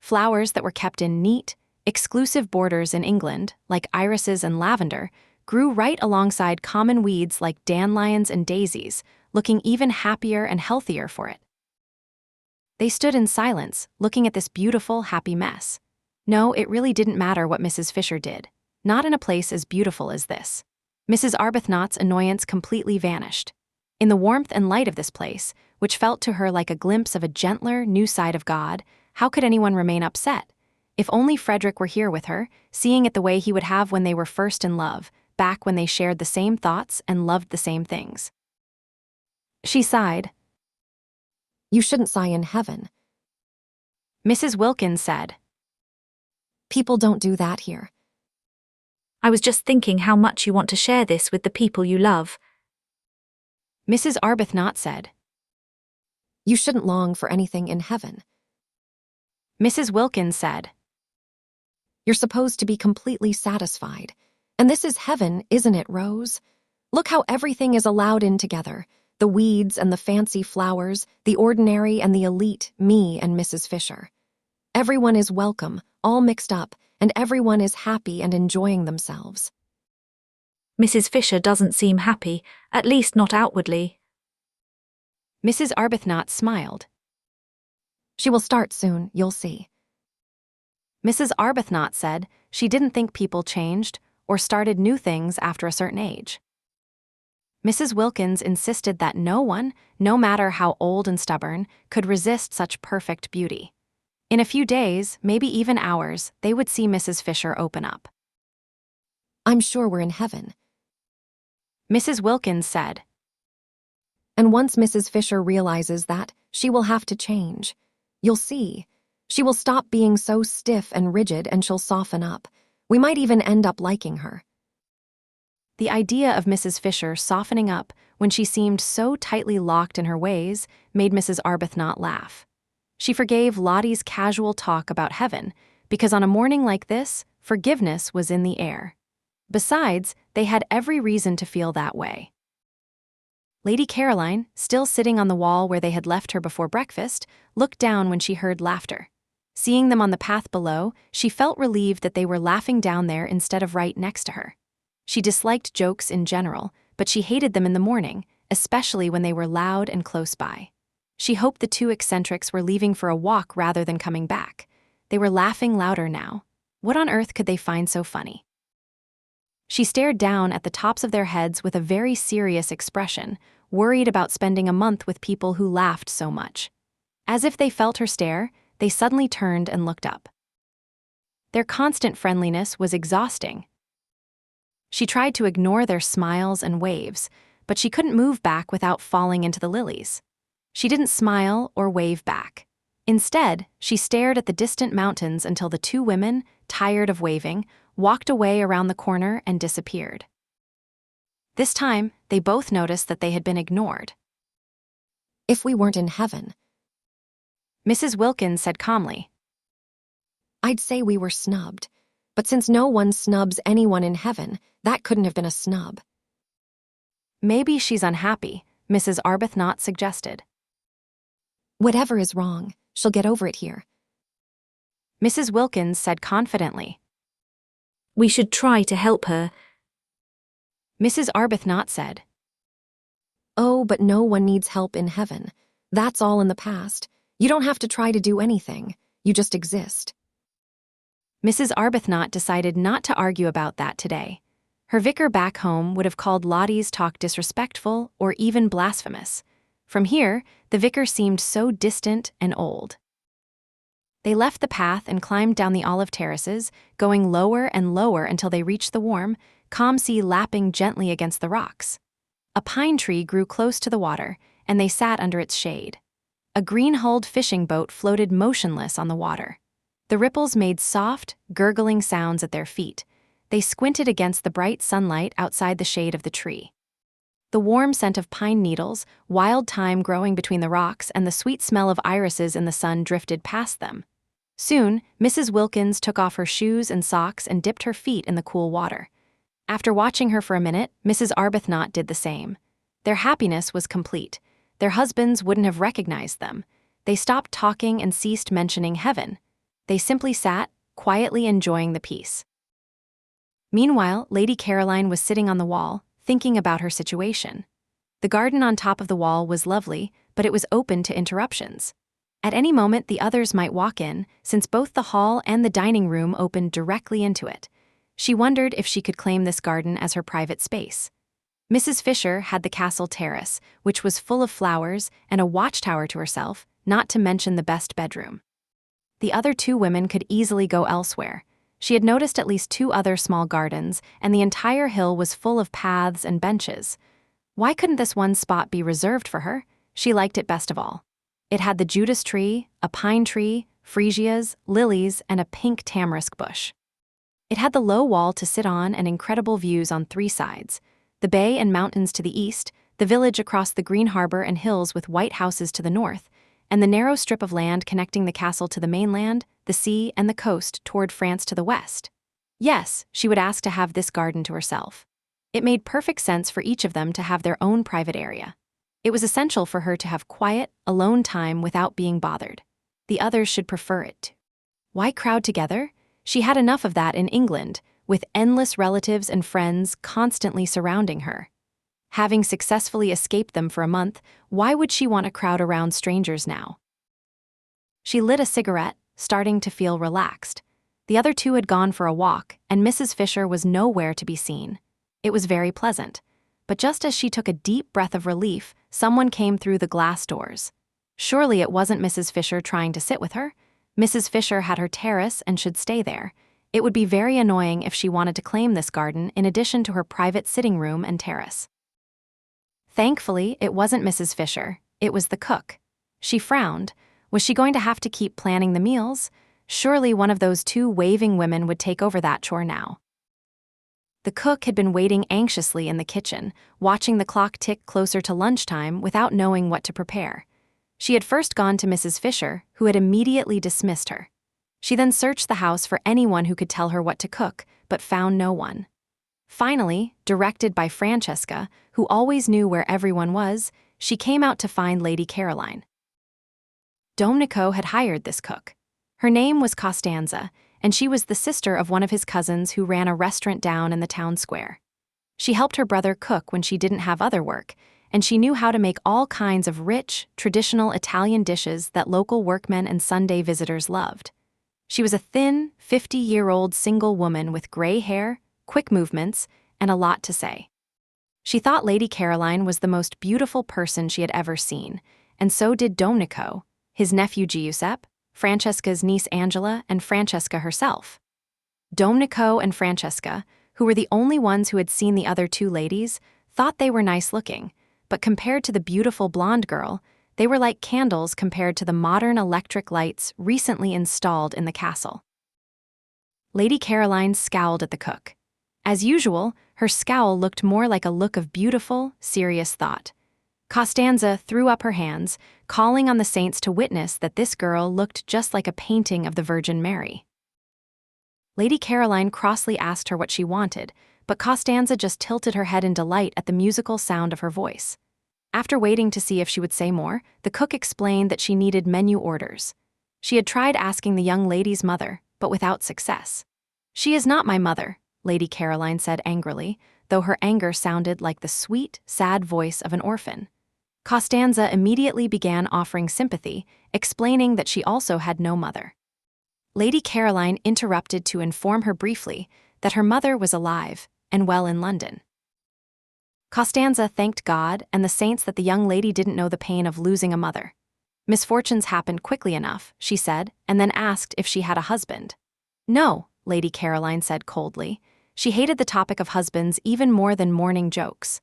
Flowers that were kept in neat, exclusive borders in England, like irises and lavender, grew right alongside common weeds like dandelions and daisies, looking even happier and healthier for it. They stood in silence, looking at this beautiful, happy mess. No, it really didn't matter what Mrs. Fisher did. Not in a place as beautiful as this. Mrs. Arbuthnot's annoyance completely vanished. In the warmth and light of this place, which felt to her like a glimpse of a gentler, new side of God, how could anyone remain upset? If only Frederick were here with her, seeing it the way he would have when they were first in love, back when they shared the same thoughts and loved the same things. She sighed. You shouldn't sigh in heaven. Mrs. Wilkins said. People don't do that here. I was just thinking how much you want to share this with the people you love. Mrs. Arbuthnot said. You shouldn't long for anything in heaven. Mrs. Wilkins said. You're supposed to be completely satisfied. And this is heaven, isn't it, Rose? Look how everything is allowed in together. The weeds and the fancy flowers, the ordinary and the elite, me and Mrs. Fisher. Everyone is welcome, all mixed up, and everyone is happy and enjoying themselves. Mrs. Fisher doesn't seem happy, at least not outwardly. Mrs. Arbuthnot smiled. She will start soon, you'll see. Mrs. Arbuthnot said she didn't think people changed or started new things after a certain age. Mrs. Wilkins insisted that no one, no matter how old and stubborn, could resist such perfect beauty. In a few days, maybe even hours, they would see Mrs. Fisher open up. I'm sure we're in heaven. Mrs. Wilkins said. And once Mrs. Fisher realizes that, she will have to change. You'll see. She will stop being so stiff and rigid and she'll soften up. We might even end up liking her. The idea of Mrs. Fisher softening up when she seemed so tightly locked in her ways made Mrs. Arbuthnot laugh. She forgave Lottie's casual talk about heaven because on a morning like this, forgiveness was in the air. Besides, they had every reason to feel that way. Lady Caroline, still sitting on the wall where they had left her before breakfast, looked down when she heard laughter. Seeing them on the path below, she felt relieved that they were laughing down there instead of right next to her. She disliked jokes in general, but she hated them in the morning, especially when they were loud and close by. She hoped the two eccentrics were leaving for a walk rather than coming back. They were laughing louder now. What on earth could they find so funny? She stared down at the tops of their heads with a very serious expression, worried about spending a month with people who laughed so much. As if they felt her stare, they suddenly turned and looked up. Their constant friendliness was exhausting. She tried to ignore their smiles and waves, but she couldn't move back without falling into the lilies. She didn't smile or wave back. Instead, she stared at the distant mountains until the two women, tired of waving, walked away around the corner and disappeared. This time, they both noticed that they had been ignored. If we weren't in heaven, Mrs. Wilkins said calmly, I'd say we were snubbed. But since no one snubs anyone in heaven, that couldn't have been a snub. Maybe she's unhappy, Mrs. Arbuthnot suggested. Whatever is wrong, she'll get over it here. Mrs. Wilkins said confidently. We should try to help her. Mrs. Arbuthnot said. Oh, but no one needs help in heaven. That's all in the past. You don't have to try to do anything. You just exist. Mrs. Arbuthnot decided not to argue about that today. Her vicar back home would have called Lottie's talk disrespectful or even blasphemous. From here, the vicar seemed so distant and old. They left the path and climbed down the olive terraces, going lower and lower until they reached the warm, calm sea lapping gently against the rocks. A pine tree grew close to the water, and they sat under its shade. A green-hulled fishing boat floated motionless on the water. The ripples made soft, gurgling sounds at their feet. They squinted against the bright sunlight outside the shade of the tree. The warm scent of pine needles, wild thyme growing between the rocks, and the sweet smell of irises in the sun drifted past them. Soon, Mrs. Wilkins took off her shoes and socks and dipped her feet in the cool water. After watching her for a minute, Mrs. Arbuthnot did the same. Their happiness was complete. Their husbands wouldn't have recognized them. They stopped talking and ceased mentioning heaven. They simply sat, quietly enjoying the peace. Meanwhile, Lady Caroline was sitting on the wall, thinking about her situation. The garden on top of the wall was lovely, but it was open to interruptions. At any moment, the others might walk in, since both the hall and the dining room opened directly into it. She wondered if she could claim this garden as her private space. Mrs. Fisher had the castle terrace, which was full of flowers and a watchtower to herself, not to mention the best bedroom. The other two women could easily go elsewhere. She had noticed at least 2 other small gardens, and the entire hill was full of paths and benches. Why couldn't this one spot be reserved for her? She liked it best of all. It had the Judas tree, a pine tree, freesias, lilies, and a pink tamarisk bush. It had the low wall to sit on and incredible views on 3 sides: the bay and mountains to the east, the village across the green harbor and hills with white houses to the north, and the narrow strip of land connecting the castle to the mainland, the sea, and the coast toward France to the west. Yes, she would ask to have this garden to herself. It made perfect sense for each of them to have their own private area. It was essential for her to have quiet, alone time without being bothered. The others should prefer it. Why crowd together? She had enough of that in England, with endless relatives and friends constantly surrounding her. Having successfully escaped them for a month, why would she want to crowd around strangers now? She lit a cigarette, starting to feel relaxed. The other two had gone for a walk, and Mrs. Fisher was nowhere to be seen. It was very pleasant. But just as she took a deep breath of relief, someone came through the glass doors. Surely it wasn't Mrs. Fisher trying to sit with her. Mrs. Fisher had her terrace and should stay there. It would be very annoying if she wanted to claim this garden in addition to her private sitting room and terrace. Thankfully, it wasn't Mrs. Fisher, it was the cook. She frowned. Was she going to have to keep planning the meals? Surely one of those two waving women would take over that chore now. The cook had been waiting anxiously in the kitchen, watching the clock tick closer to lunchtime without knowing what to prepare. She had first gone to Mrs. Fisher, who had immediately dismissed her. She then searched the house for anyone who could tell her what to cook, but found no one. Finally, directed by Francesca, who always knew where everyone was, she came out to find Lady Caroline. Domenico had hired this cook. Her name was Costanza, and she was the sister of one of his cousins who ran a restaurant down in the town square. She helped her brother cook when she didn't have other work, and she knew how to make all kinds of rich, traditional Italian dishes that local workmen and Sunday visitors loved. She was a thin, 50-year-old single woman with gray hair, quick movements, and a lot to say. She thought Lady Caroline was the most beautiful person she had ever seen, and so did Domenico, his nephew Giuseppe, Francesca's niece Angela, and Francesca herself. Domenico and Francesca, who were the only ones who had seen the other two ladies, thought they were nice-looking, but compared to the beautiful blonde girl, they were like candles compared to the modern electric lights recently installed in the castle. Lady Caroline scowled at the cook. As usual, her scowl looked more like a look of beautiful, serious thought. Costanza threw up her hands, calling on the saints to witness that this girl looked just like a painting of the Virgin Mary. Lady Caroline crossly asked her what she wanted, but Costanza just tilted her head in delight at the musical sound of her voice. After waiting to see if she would say more, the cook explained that she needed menu orders. She had tried asking the young lady's mother, but without success. "She is not my mother," Lady Caroline said angrily, though her anger sounded like the sweet, sad voice of an orphan. Costanza immediately began offering sympathy, explaining that she also had no mother. Lady Caroline interrupted to inform her briefly that her mother was alive and well in London. Costanza thanked God and the saints that the young lady didn't know the pain of losing a mother. Misfortunes happened quickly enough, she said, and then asked if she had a husband. "No," Lady Caroline said coldly. She hated the topic of husbands even more than morning jokes.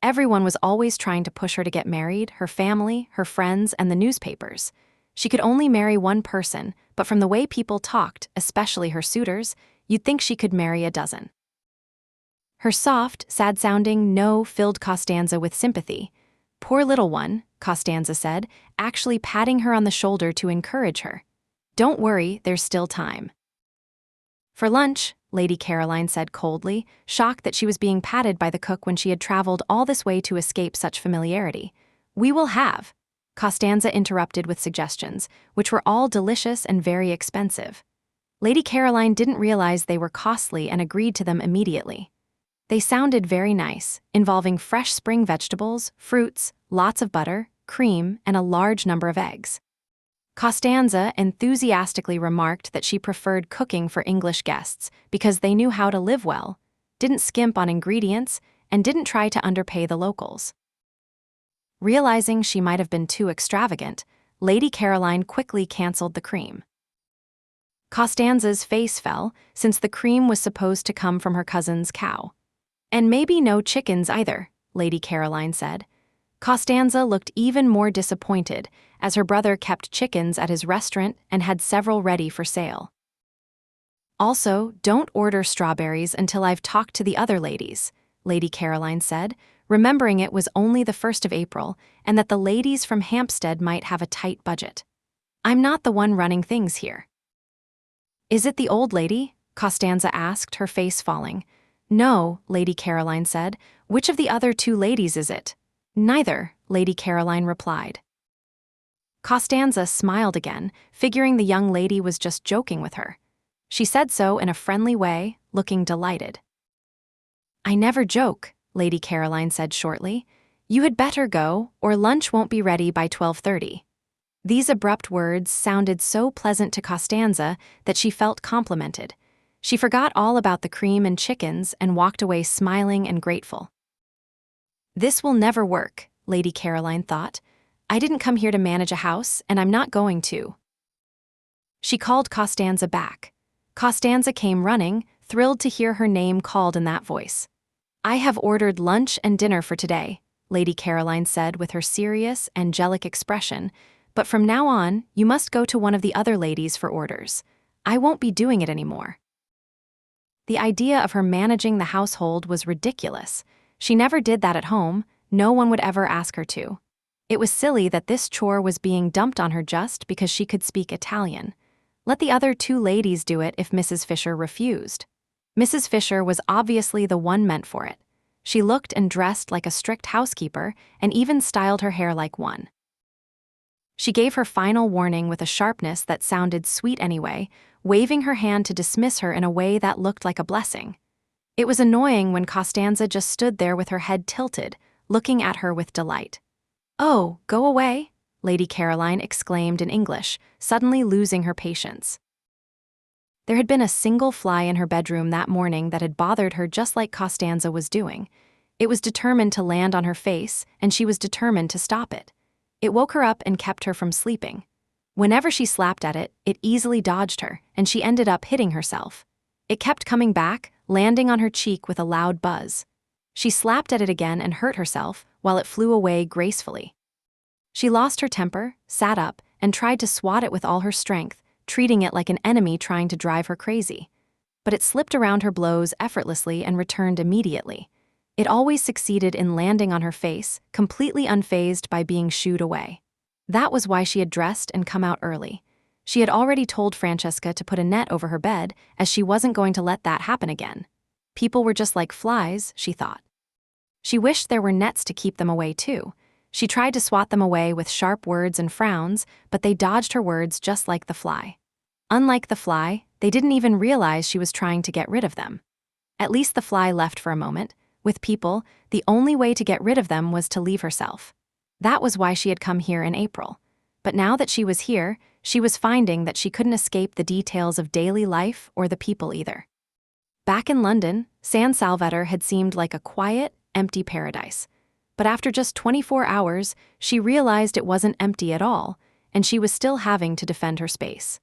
Everyone was always trying to push her to get married, her family, her friends, and the newspapers. She could only marry one person, but from the way people talked, especially her suitors, you'd think she could marry a dozen. Her soft, sad-sounding no filled Costanza with sympathy. "Poor little one," Costanza said, actually patting her on the shoulder to encourage her. "Don't worry, there's still time." "For lunch," Lady Caroline said coldly, shocked that she was being patted by the cook when she had traveled all this way to escape such familiarity. "We will have," Costanza interrupted with suggestions, which were all delicious and very expensive. Lady Caroline didn't realize they were costly and agreed to them immediately. They sounded very nice, involving fresh spring vegetables, fruits, lots of butter, cream, and a large number of eggs. Costanza enthusiastically remarked that she preferred cooking for English guests because they knew how to live well, didn't skimp on ingredients, and didn't try to underpay the locals. Realizing she might have been too extravagant, Lady Caroline quickly canceled the cream. Costanza's face fell, since the cream was supposed to come from her cousin's cow. "And maybe no chickens either," Lady Caroline said. Costanza looked even more disappointed, as her brother kept chickens at his restaurant and had several ready for sale. "Also, don't order strawberries until I've talked to the other ladies," Lady Caroline said, remembering it was only the 1st of April and that the ladies from Hampstead might have a tight budget. I'm not the one running things here. Is it the old lady? Costanza asked, her face falling. No, Lady Caroline said. Which of the other two ladies is it? Neither, Lady Caroline replied. Costanza smiled again, figuring the young lady was just joking with her. She said so in a friendly way, looking delighted. I never joke, Lady Caroline said shortly. You had better go, or lunch won't be ready by 12:30. These abrupt words sounded so pleasant to Costanza that she felt complimented. She forgot all about the cream and chickens and walked away smiling and grateful. This will never work, Lady Caroline thought. I didn't come here to manage a house, and I'm not going to. She called Costanza back. Costanza came running, thrilled to hear her name called in that voice. I have ordered lunch and dinner for today, Lady Caroline said with her serious, angelic expression, but from now on, you must go to one of the other ladies for orders. I won't be doing it anymore. The idea of her managing the household was ridiculous. She never did that at home, no one would ever ask her to. It was silly that this chore was being dumped on her just because she could speak Italian. Let the other two ladies do it if Mrs. Fisher refused. Mrs. Fisher was obviously the one meant for it. She looked and dressed like a strict housekeeper and even styled her hair like one. She gave her final warning with a sharpness that sounded sweet anyway, waving her hand to dismiss her in a way that looked like a blessing. It was annoying when Costanza just stood there with her head tilted, looking at her with delight. Oh, go away, Lady Caroline exclaimed in English, suddenly losing her patience. There had been a single fly in her bedroom that morning that had bothered her just like Costanza was doing. It was determined to land on her face, and she was determined to stop it. It woke her up and kept her from sleeping. Whenever she slapped at it, it easily dodged her, and she ended up hitting herself. It kept coming back, landing on her cheek with a loud buzz. She slapped at it again and hurt herself, while it flew away gracefully. She lost her temper, sat up, and tried to swat it with all her strength, treating it like an enemy trying to drive her crazy. But it slipped around her blows effortlessly and returned immediately. It always succeeded in landing on her face, completely unfazed by being shooed away. That was why she had dressed and come out early. She had already told Francesca to put a net over her bed, as she wasn't going to let that happen again. People were just like flies, she thought. She wished there were nets to keep them away too. She tried to swat them away with sharp words and frowns, but they dodged her words just like the fly. Unlike the fly, they didn't even realize she was trying to get rid of them. At least the fly left for a moment. With people, the only way to get rid of them was to leave herself. That was why she had come here in April. But now that she was here, she was finding that she couldn't escape the details of daily life or the people either. Back in London, San Salvatore had seemed like a quiet, empty paradise. But after just 24 hours, she realized it wasn't empty at all, and she was still having to defend her space.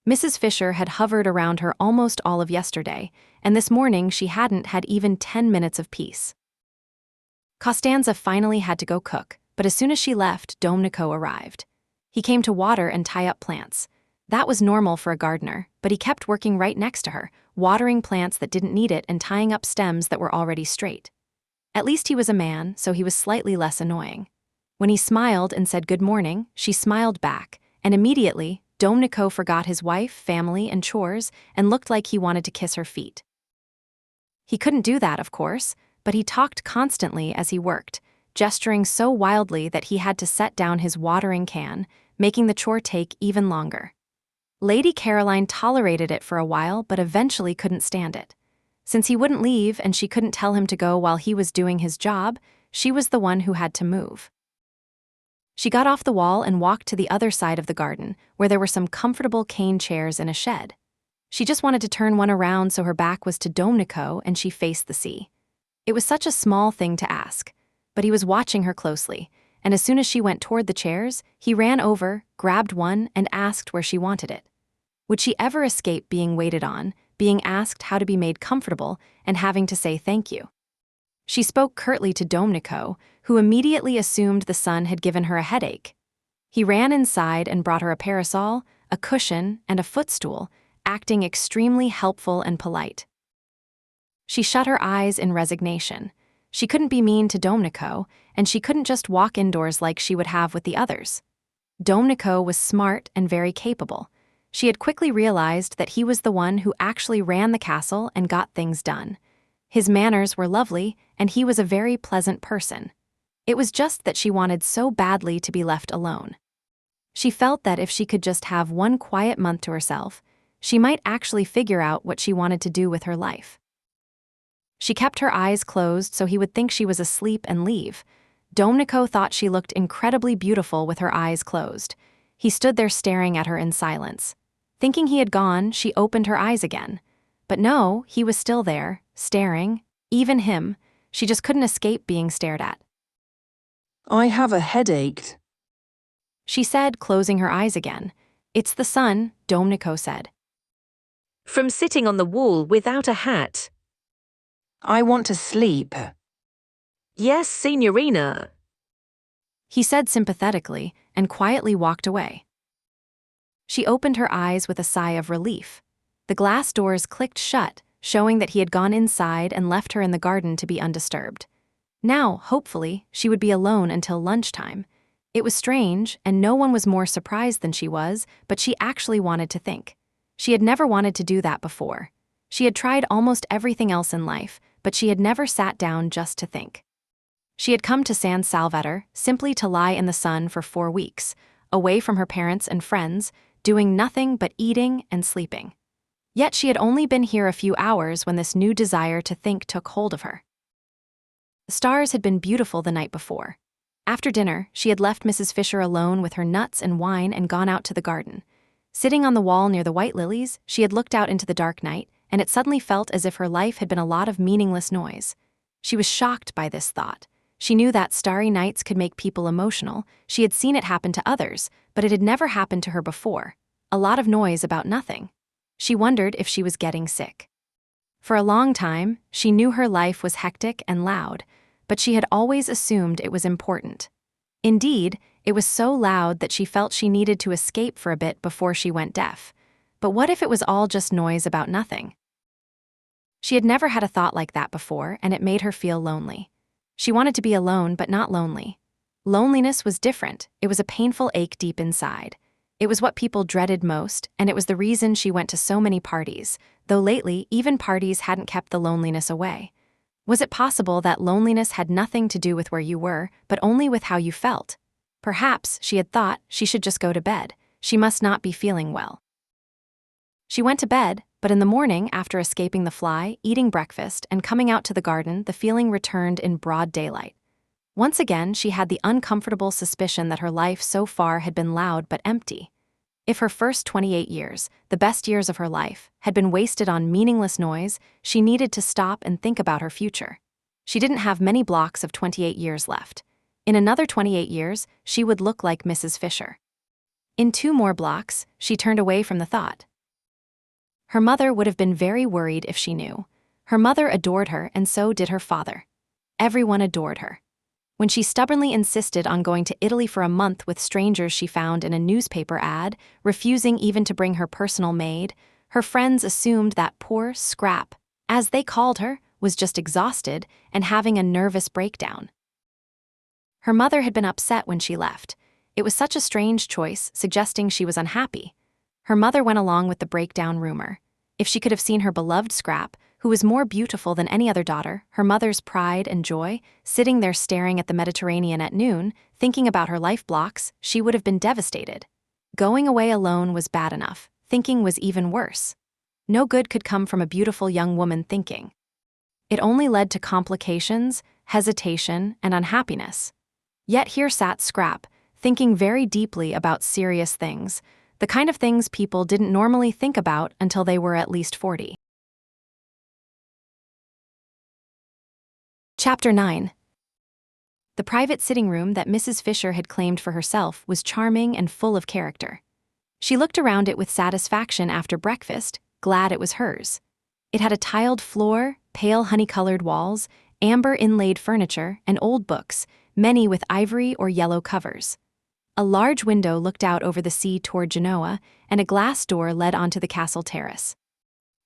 Mrs. Fisher had hovered around her almost all of yesterday, and this morning she hadn't had even 10 minutes of peace. Costanza finally had to go cook, but as soon as she left, Domenico arrived. He came to water and tie up plants. That was normal for a gardener, but he kept working right next to her, watering plants that didn't need it and tying up stems that were already straight. At least he was a man, so he was slightly less annoying. When he smiled and said good morning, she smiled back, and immediately, Domenico forgot his wife, family, and chores and looked like he wanted to kiss her feet. He couldn't do that, of course, but he talked constantly as he worked, gesturing so wildly that he had to set down his watering can, making the chore take even longer. Lady Caroline tolerated it for a while but eventually couldn't stand it. Since he wouldn't leave and she couldn't tell him to go while he was doing his job, she was the one who had to move. She got off the wall and walked to the other side of the garden, where there were some comfortable cane chairs in a shed. She just wanted to turn one around so her back was to Domenico and she faced the sea. It was such a small thing to ask, but he was watching her closely, and as soon as she went toward the chairs, he ran over, grabbed one, and asked where she wanted it. Would she ever escape being waited on, being asked how to be made comfortable, and having to say thank you? She spoke curtly to Domenico, who immediately assumed the sun had given her a headache. He ran inside and brought her a parasol, a cushion, and a footstool, acting extremely helpful and polite. She shut her eyes in resignation. She couldn't be mean to Domenico, and she couldn't just walk indoors like she would have with the others. Domenico was smart and very capable. She had quickly realized that he was the one who actually ran the castle and got things done. His manners were lovely, and he was a very pleasant person. It was just that she wanted so badly to be left alone. She felt that if she could just have one quiet month to herself, she might actually figure out what she wanted to do with her life. She kept her eyes closed so he would think she was asleep and leave. Domenico thought she looked incredibly beautiful with her eyes closed. He stood there staring at her in silence. Thinking he had gone, she opened her eyes again. But no, he was still there, staring. Even him. She just couldn't escape being stared at. I have a headache, She said, closing her eyes again. It's the sun, Domenico said. From sitting on the wall without a hat. I want to sleep. Yes, signorina. He said sympathetically and quietly walked away. She opened her eyes with a sigh of relief. The glass doors clicked shut, showing that he had gone inside and left her in the garden to be undisturbed. Now, hopefully, she would be alone until lunchtime. It was strange, and no one was more surprised than she was, but she actually wanted to think. She had never wanted to do that before. She had tried almost everything else in life, but she had never sat down just to think. She had come to San Salvatore simply to lie in the sun for 4 weeks, away from her parents and friends, doing nothing but eating and sleeping. Yet she had only been here a few hours when this new desire to think took hold of her. The stars had been beautiful the night before. After dinner, she had left Mrs. Fisher alone with her nuts and wine and gone out to the garden. Sitting on the wall near the white lilies, she had looked out into the dark night, and it suddenly felt as if her life had been a lot of meaningless noise. She was shocked by this thought. She knew that starry nights could make people emotional. She had seen it happen to others, but it had never happened to her before. A lot of noise about nothing. She wondered if she was getting sick. For a long time, she knew her life was hectic and loud, but she had always assumed it was important. Indeed, it was so loud that she felt she needed to escape for a bit before she went deaf. But what if it was all just noise about nothing? She had never had a thought like that before, and it made her feel lonely. She wanted to be alone, but not lonely. Loneliness was different. It was a painful ache deep inside. It was what people dreaded most, and it was the reason she went to so many parties, though lately, even parties hadn't kept the loneliness away. Was it possible that loneliness had nothing to do with where you were, but only with how you felt? Perhaps, she had thought, she should just go to bed. She must not be feeling well. She went to bed, but in the morning, after escaping the fly, eating breakfast, and coming out to the garden, the feeling returned in broad daylight. Once again, she had the uncomfortable suspicion that her life so far had been loud but empty. If her first 28 years, the best years of her life, had been wasted on meaningless noise, she needed to stop and think about her future. She didn't have many blocks of 28 years left. In another 28 years, she would look like Mrs. Fisher. In 2 more blocks, she turned away from the thought. Her mother would have been very worried if she knew. Her mother adored her, and so did her father. Everyone adored her. When she stubbornly insisted on going to Italy for a month with strangers she found in a newspaper ad, refusing even to bring her personal maid, her friends assumed that poor Scrap, as they called her, was just exhausted and having a nervous breakdown. Her mother had been upset when she left. It was such a strange choice, suggesting she was unhappy. Her mother went along with the breakdown rumor. If she could have seen her beloved Scrap, who was more beautiful than any other daughter, her mother's pride and joy, sitting there staring at the Mediterranean at noon, thinking about her life blocks, she would have been devastated. Going away alone was bad enough. Thinking was even worse. No good could come from a beautiful young woman thinking. It only led to complications, hesitation, and unhappiness. Yet here sat Scrap, thinking very deeply about serious things, the kind of things people didn't normally think about until they were at least 40. Chapter 9. The private sitting room that Mrs. Fisher had claimed for herself was charming and full of character. She looked around it with satisfaction after breakfast, glad it was hers. It had a tiled floor, pale honey-colored walls, amber inlaid furniture, and old books, many with ivory or yellow covers. A large window looked out over the sea toward Genoa, and a glass door led onto the castle terrace.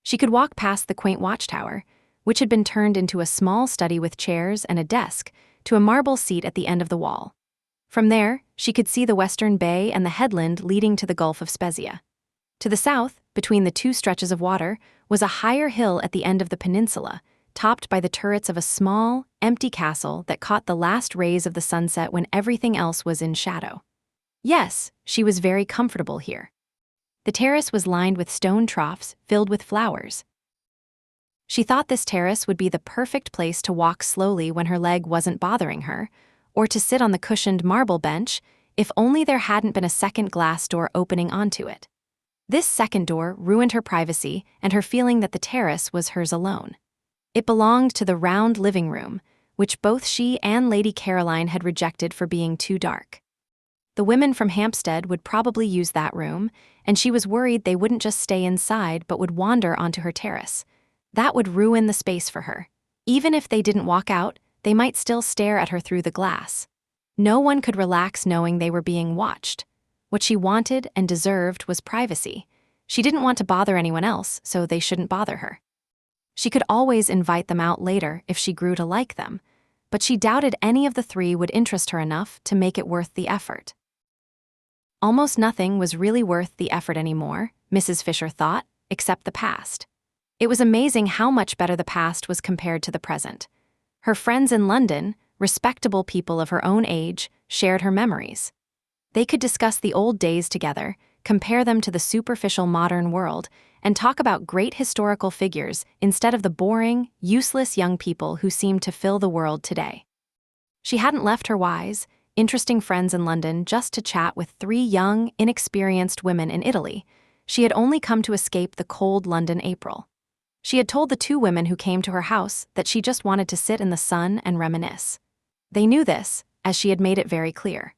She could walk past the quaint watchtower, which had been turned into a small study with chairs and a desk, to a marble seat at the end of the wall. From there, she could see the western bay and the headland leading to the Gulf of Spezia. To the south, between the two stretches of water, was a higher hill at the end of the peninsula, topped by the turrets of a small, empty castle that caught the last rays of the sunset when everything else was in shadow. Yes, she was very comfortable here. The terrace was lined with stone troughs filled with flowers. She thought this terrace would be the perfect place to walk slowly when her leg wasn't bothering her, or to sit on the cushioned marble bench, if only there hadn't been a second glass door opening onto it. This second door ruined her privacy and her feeling that the terrace was hers alone. It belonged to the round living room, which both she and Lady Caroline had rejected for being too dark. The women from Hampstead would probably use that room, and she was worried they wouldn't just stay inside but would wander onto her terrace. That would ruin the space for her. Even if they didn't walk out, they might still stare at her through the glass. No one could relax knowing they were being watched. What she wanted and deserved was privacy. She didn't want to bother anyone else, so they shouldn't bother her. She could always invite them out later if she grew to like them, but she doubted any of the three would interest her enough to make it worth the effort. Almost nothing was really worth the effort anymore, Mrs. Fisher thought, except the past. It was amazing how much better the past was compared to the present. Her friends in London, respectable people of her own age, shared her memories. They could discuss the old days together, compare them to the superficial modern world, and talk about great historical figures instead of the boring, useless young people who seemed to fill the world today. She hadn't left her wise, interesting friends in London just to chat with three young, inexperienced women in Italy. She had only come to escape the cold London April. She had told the two women who came to her house that she just wanted to sit in the sun and reminisce. They knew this, as she had made it very clear.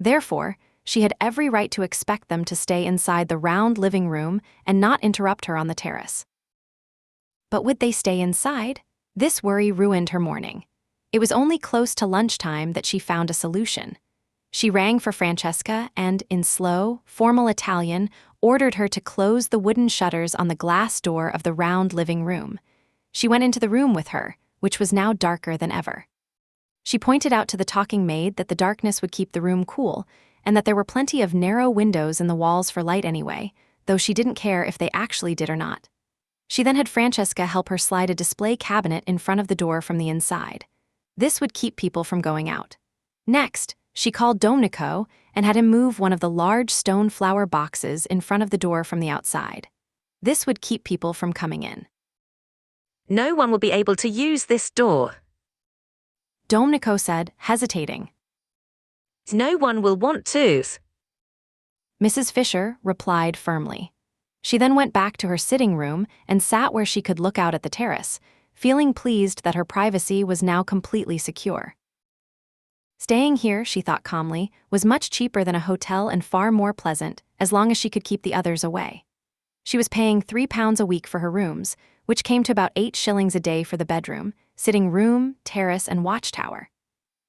Therefore, she had every right to expect them to stay inside the round living room and not interrupt her on the terrace. But would they stay inside? This worry ruined her morning. It was only close to lunchtime that she found a solution. She rang for Francesca and, in slow, formal Italian, ordered her to close the wooden shutters on the glass door of the round living room. She went into the room with her, which was now darker than ever. She pointed out to the talking maid that the darkness would keep the room cool, and that there were plenty of narrow windows in the walls for light anyway, though she didn't care if they actually did or not. She then had Francesca help her slide a display cabinet in front of the door from the inside. This would keep people from going out. Next, she called Domenico and had him move one of the large stone flower boxes in front of the door from the outside. This would keep people from coming in. No one will be able to use this door, Domenico said, hesitating. No one will want to. Mrs. Fisher replied firmly. She then went back to her sitting room and sat where she could look out at the terrace, feeling pleased that her privacy was now completely secure. Staying here, she thought calmly, was much cheaper than a hotel and far more pleasant, as long as she could keep the others away. She was paying £3 a week for her rooms, which came to about 8 shillings a day for the bedroom, sitting room, terrace, and watchtower.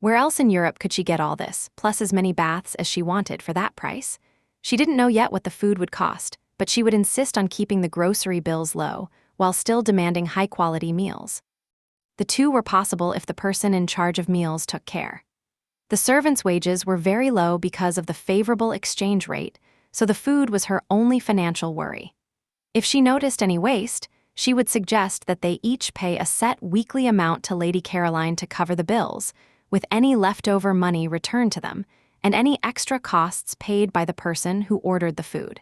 Where else in Europe could she get all this, plus as many baths as she wanted for that price? She didn't know yet what the food would cost, but she would insist on keeping the grocery bills low, while still demanding high-quality meals. The two were possible if the person in charge of meals took care. The servants' wages were very low because of the favorable exchange rate, so the food was her only financial worry. If she noticed any waste, she would suggest that they each pay a set weekly amount to Lady Caroline to cover the bills, with any leftover money returned to them, and any extra costs paid by the person who ordered the food.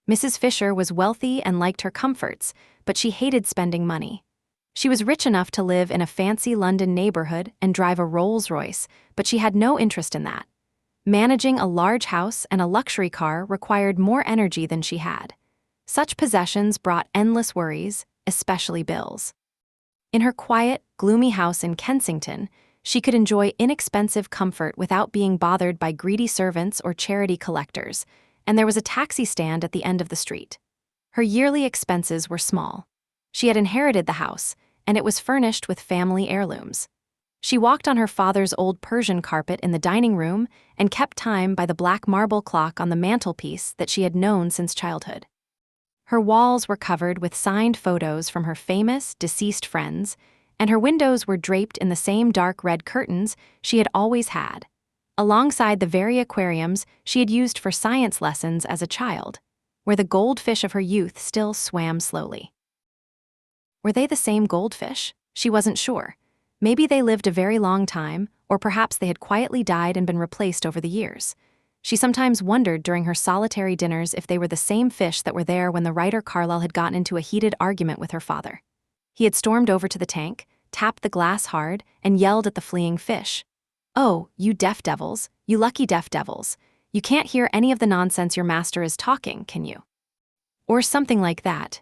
Mrs. Fisher was wealthy and liked her comforts, but she hated spending money. She was rich enough to live in a fancy London neighborhood and drive a Rolls-Royce, but she had no interest in that. Managing a large house and a luxury car required more energy than she had. Such possessions brought endless worries, especially bills. In her quiet, gloomy house in Kensington, she could enjoy inexpensive comfort without being bothered by greedy servants or charity collectors, and there was a taxi stand at the end of the street. Her yearly expenses were small. She had inherited the house, and it was furnished with family heirlooms. She walked on her father's old Persian carpet in the dining room and kept time by the black marble clock on the mantelpiece that she had known since childhood. Her walls were covered with signed photos from her famous, deceased friends, and her windows were draped in the same dark red curtains she had always had, alongside the very aquariums she had used for science lessons as a child, where the goldfish of her youth still swam slowly. Were they the same goldfish? She wasn't sure. Maybe they lived a very long time, or perhaps they had quietly died and been replaced over the years. She sometimes wondered during her solitary dinners if they were the same fish that were there when the writer Carlyle had gotten into a heated argument with her father. He had stormed over to the tank, tapped the glass hard, and yelled at the fleeing fish. "Oh, you deaf devils, you lucky deaf devils. You can't hear any of the nonsense your master is talking, can you?" Or something like that.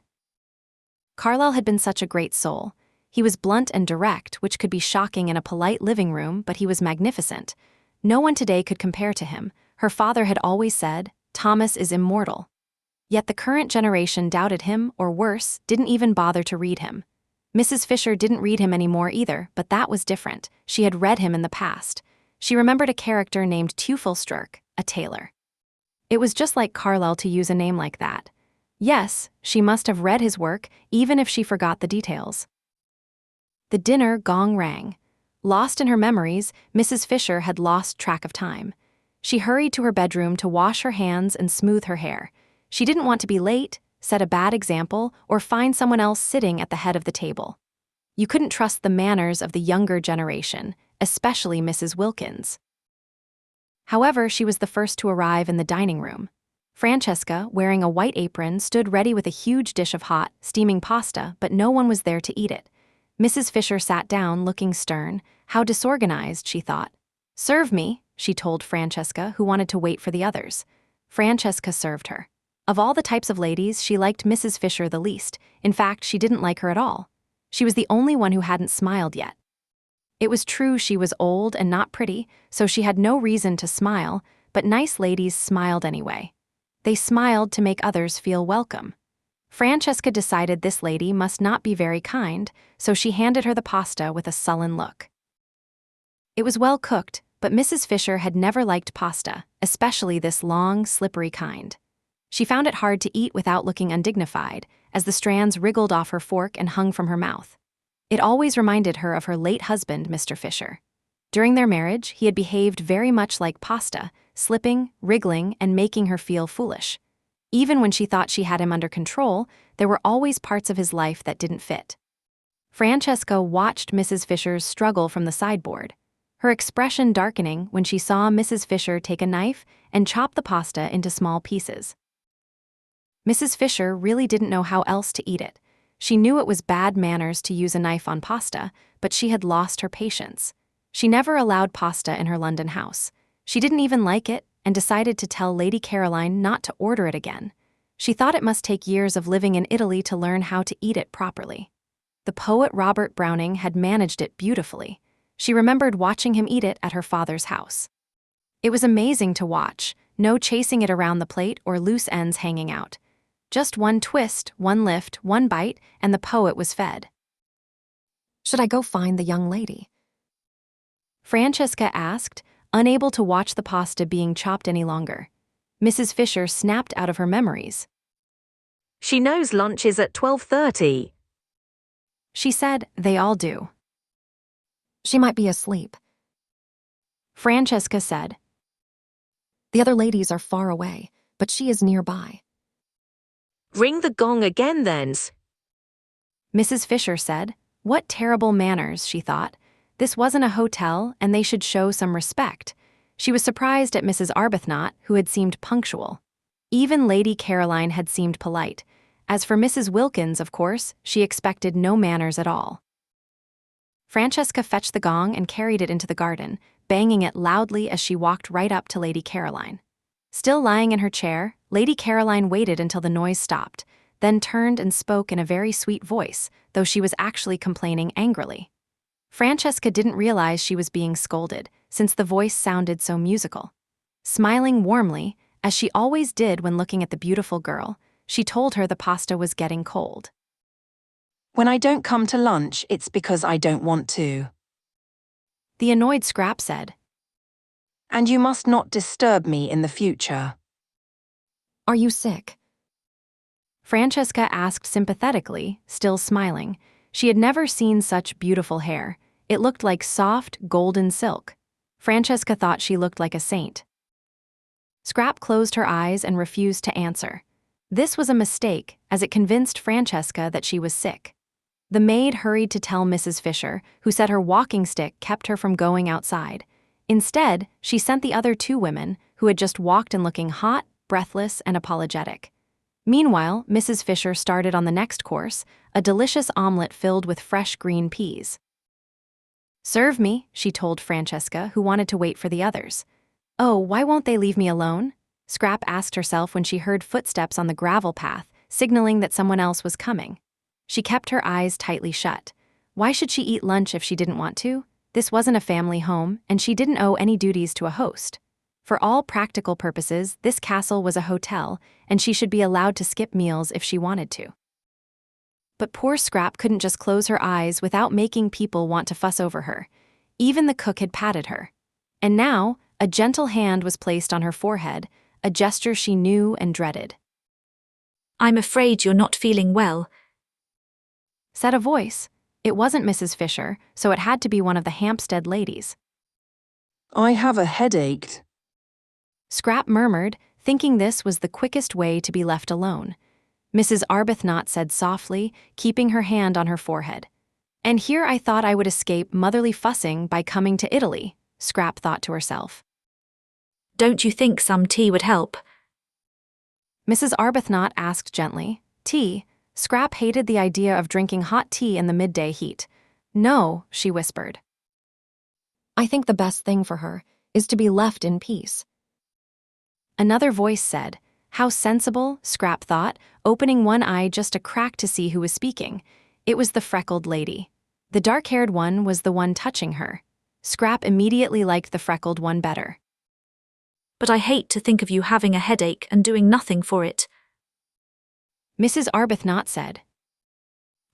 Carlyle had been such a great soul. He was blunt and direct, which could be shocking in a polite living room, but he was magnificent. No one today could compare to him. Her father had always said, "Thomas is immortal." Yet the current generation doubted him, or worse, didn't even bother to read him. Mrs. Fisher didn't read him anymore either, but that was different. She had read him in the past. She remembered a character named Teufelsdröck, a tailor. It was just like Carlyle to use a name like that. Yes, she must have read his work, even if she forgot the details. The dinner gong rang. Lost in her memories, Mrs. Fisher had lost track of time. She hurried to her bedroom to wash her hands and smooth her hair. She didn't want to be late, set a bad example, or find someone else sitting at the head of the table. You couldn't trust the manners of the younger generation, especially Mrs. Wilkins. However, she was the first to arrive in the dining room. Francesca, wearing a white apron, stood ready with a huge dish of hot, steaming pasta, but no one was there to eat it. Mrs. Fisher sat down, looking stern. How disorganized, she thought. "Serve me," she told Francesca, who wanted to wait for the others. Francesca served her. Of all the types of ladies, she liked Mrs. Fisher the least. In fact, she didn't like her at all. She was the only one who hadn't smiled yet. It was true she was old and not pretty, so she had no reason to smile, but nice ladies smiled anyway. They smiled to make others feel welcome. Francesca decided this lady must not be very kind, so she handed her the pasta with a sullen look. It was well cooked, but Mrs. Fisher had never liked pasta, especially this long, slippery kind. She found it hard to eat without looking undignified, as the strands wriggled off her fork and hung from her mouth. It always reminded her of her late husband, Mr. Fisher. During their marriage, he had behaved very much like pasta, slipping, wriggling, and making her feel foolish. Even when she thought she had him under control, there were always parts of his life that didn't fit. Francesca watched Mrs. Fisher's struggle from the sideboard, her expression darkening when she saw Mrs. Fisher take a knife and chop the pasta into small pieces. Mrs. Fisher really didn't know how else to eat it. She knew it was bad manners to use a knife on pasta, but she had lost her patience. She never allowed pasta in her London house. She didn't even like it and decided to tell Lady Caroline not to order it again. She thought it must take years of living in Italy to learn how to eat it properly. The poet Robert Browning had managed it beautifully. She remembered watching him eat it at her father's house. It was amazing to watch, no chasing it around the plate or loose ends hanging out. Just one twist, one lift, one bite, and the poet was fed. "Should I go find the young lady?" Francesca asked, unable to watch the pasta being chopped any longer. Mrs. Fisher snapped out of her memories. She knows lunch is at 12:30. She said, "They all do." "She might be asleep." Francesca said, "The other ladies are far away, but she is nearby." Ring the gong again then. Mrs. Fisher said. What terrible manners, she thought. This wasn't a hotel, and they should show some respect. She was surprised at Mrs. Arbuthnot, who had seemed punctual. Even Lady Caroline had seemed polite. As for Mrs. Wilkins, of course, she expected no manners at all. Francesca fetched the gong and carried it into the garden, banging it loudly as she walked right up to Lady Caroline. Still lying in her chair, Lady Caroline waited until the noise stopped, then turned and spoke in a very sweet voice, though she was actually complaining angrily. Francesca didn't realize she was being scolded, since the voice sounded so musical. Smiling warmly, as she always did when looking at the beautiful girl, she told her the pasta was getting cold. When I don't come to lunch, it's because I don't want to. The annoyed Scrap said, And you must not disturb me in the future. "Are you sick?" Francesca asked sympathetically, still smiling. She had never seen such beautiful hair. It looked like soft, golden silk. Francesca thought she looked like a saint. Scrap closed her eyes and refused to answer. This was a mistake, as it convinced Francesca that she was sick. The maid hurried to tell Mrs. Fisher, who said her walking stick kept her from going outside. Instead, she sent the other two women, who had just walked in looking hot, breathless, and apologetic. Meanwhile, Mrs. Fisher started on the next course, a delicious omelet filled with fresh green peas. "Serve me," she told Francesca, who wanted to wait for the others. "Oh, why won't they leave me alone?" Scrap asked herself when she heard footsteps on the gravel path, signaling that someone else was coming. She kept her eyes tightly shut. Why should she eat lunch if she didn't want to? This wasn't a family home, and she didn't owe any duties to a host. For all practical purposes, this castle was a hotel, and she should be allowed to skip meals if she wanted to. But poor Scrap couldn't just close her eyes without making people want to fuss over her. Even the cook had patted her. And now, a gentle hand was placed on her forehead, a gesture she knew and dreaded. "I'm afraid you're not feeling well," said a voice. It wasn't Mrs. Fisher, so it had to be one of the Hampstead ladies. "I have a headache," Scrap murmured, thinking this was the quickest way to be left alone. Mrs. Arbuthnot said softly, keeping her hand on her forehead. "And here I thought I would escape motherly fussing by coming to Italy," Scrap thought to herself. "Don't you think some tea would help?" Mrs. Arbuthnot asked gently. Tea? Scrap hated the idea of drinking hot tea in the midday heat. "No," she whispered. I think the best thing for her is to be left in peace. Another voice said. How sensible, Scrap thought, opening one eye just a crack to see who was speaking. It was the freckled lady. The dark-haired one was the one touching her. Scrap immediately liked the freckled one better. "But I hate to think of you having a headache and doing nothing for it," Mrs. Arbuthnot said.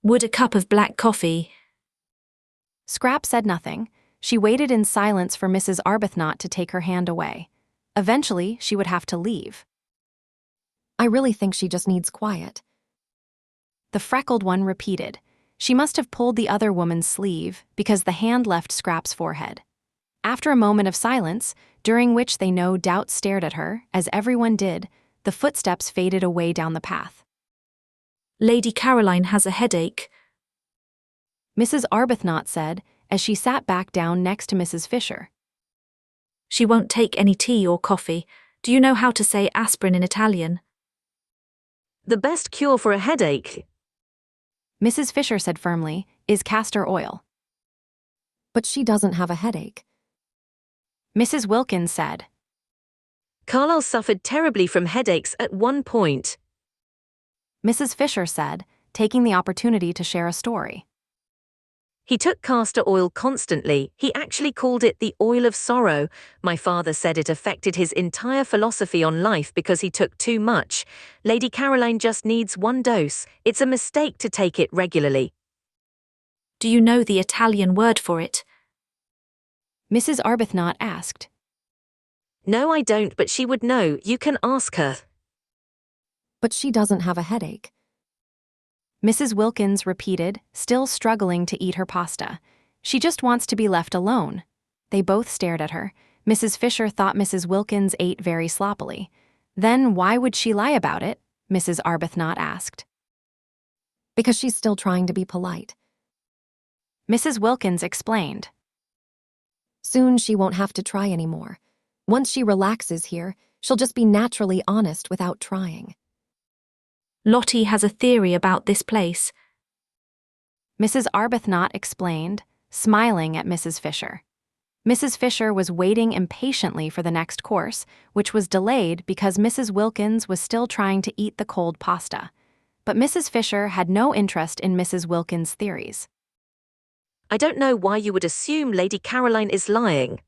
"Would a cup of black coffee?" Scrap said nothing. She waited in silence for Mrs. Arbuthnot to take her hand away. Eventually, she would have to leave. I really think she just needs quiet. The freckled one repeated. She must have pulled the other woman's sleeve because the hand left Scrap's forehead. After a moment of silence, during which they no doubt stared at her, as everyone did, the footsteps faded away down the path. "Lady Caroline has a headache," Mrs. Arbuthnot said, as she sat back down next to Mrs. Fisher. "She won't take any tea or coffee. Do you know how to say aspirin in Italian?" The best cure for a headache, Mrs. Fisher said firmly, is castor oil. But she doesn't have a headache. Mrs. Wilkins said. Carlyle suffered terribly from headaches at one point. Mrs. Fisher said, taking the opportunity to share a story. He took castor oil constantly. He actually called it the oil of sorrow. My father said it affected his entire philosophy on life because he took too much. Lady Caroline just needs one dose. It's a mistake to take it regularly. "Do you know the Italian word for it?" Mrs. Arbuthnot asked. No, I don't, but she would know. You can ask her. But she doesn't have a headache. Mrs. Wilkins repeated, still struggling to eat her pasta. She just wants to be left alone. They both stared at her. Mrs. Fisher thought Mrs. Wilkins ate very sloppily. Then why would she lie about it? Mrs. Arbuthnot asked. Because she's still trying to be polite. Mrs. Wilkins explained. Soon she won't have to try anymore. Once she relaxes here, she'll just be naturally honest without trying. "Lottie has a theory about this place," Mrs. Arbuthnot explained, smiling at Mrs. Fisher. Mrs. Fisher was waiting impatiently for the next course, which was delayed because Mrs. Wilkins was still trying to eat the cold pasta. But Mrs. Fisher had no interest in Mrs. Wilkins' theories. I don't know why you would assume Lady Caroline is lying.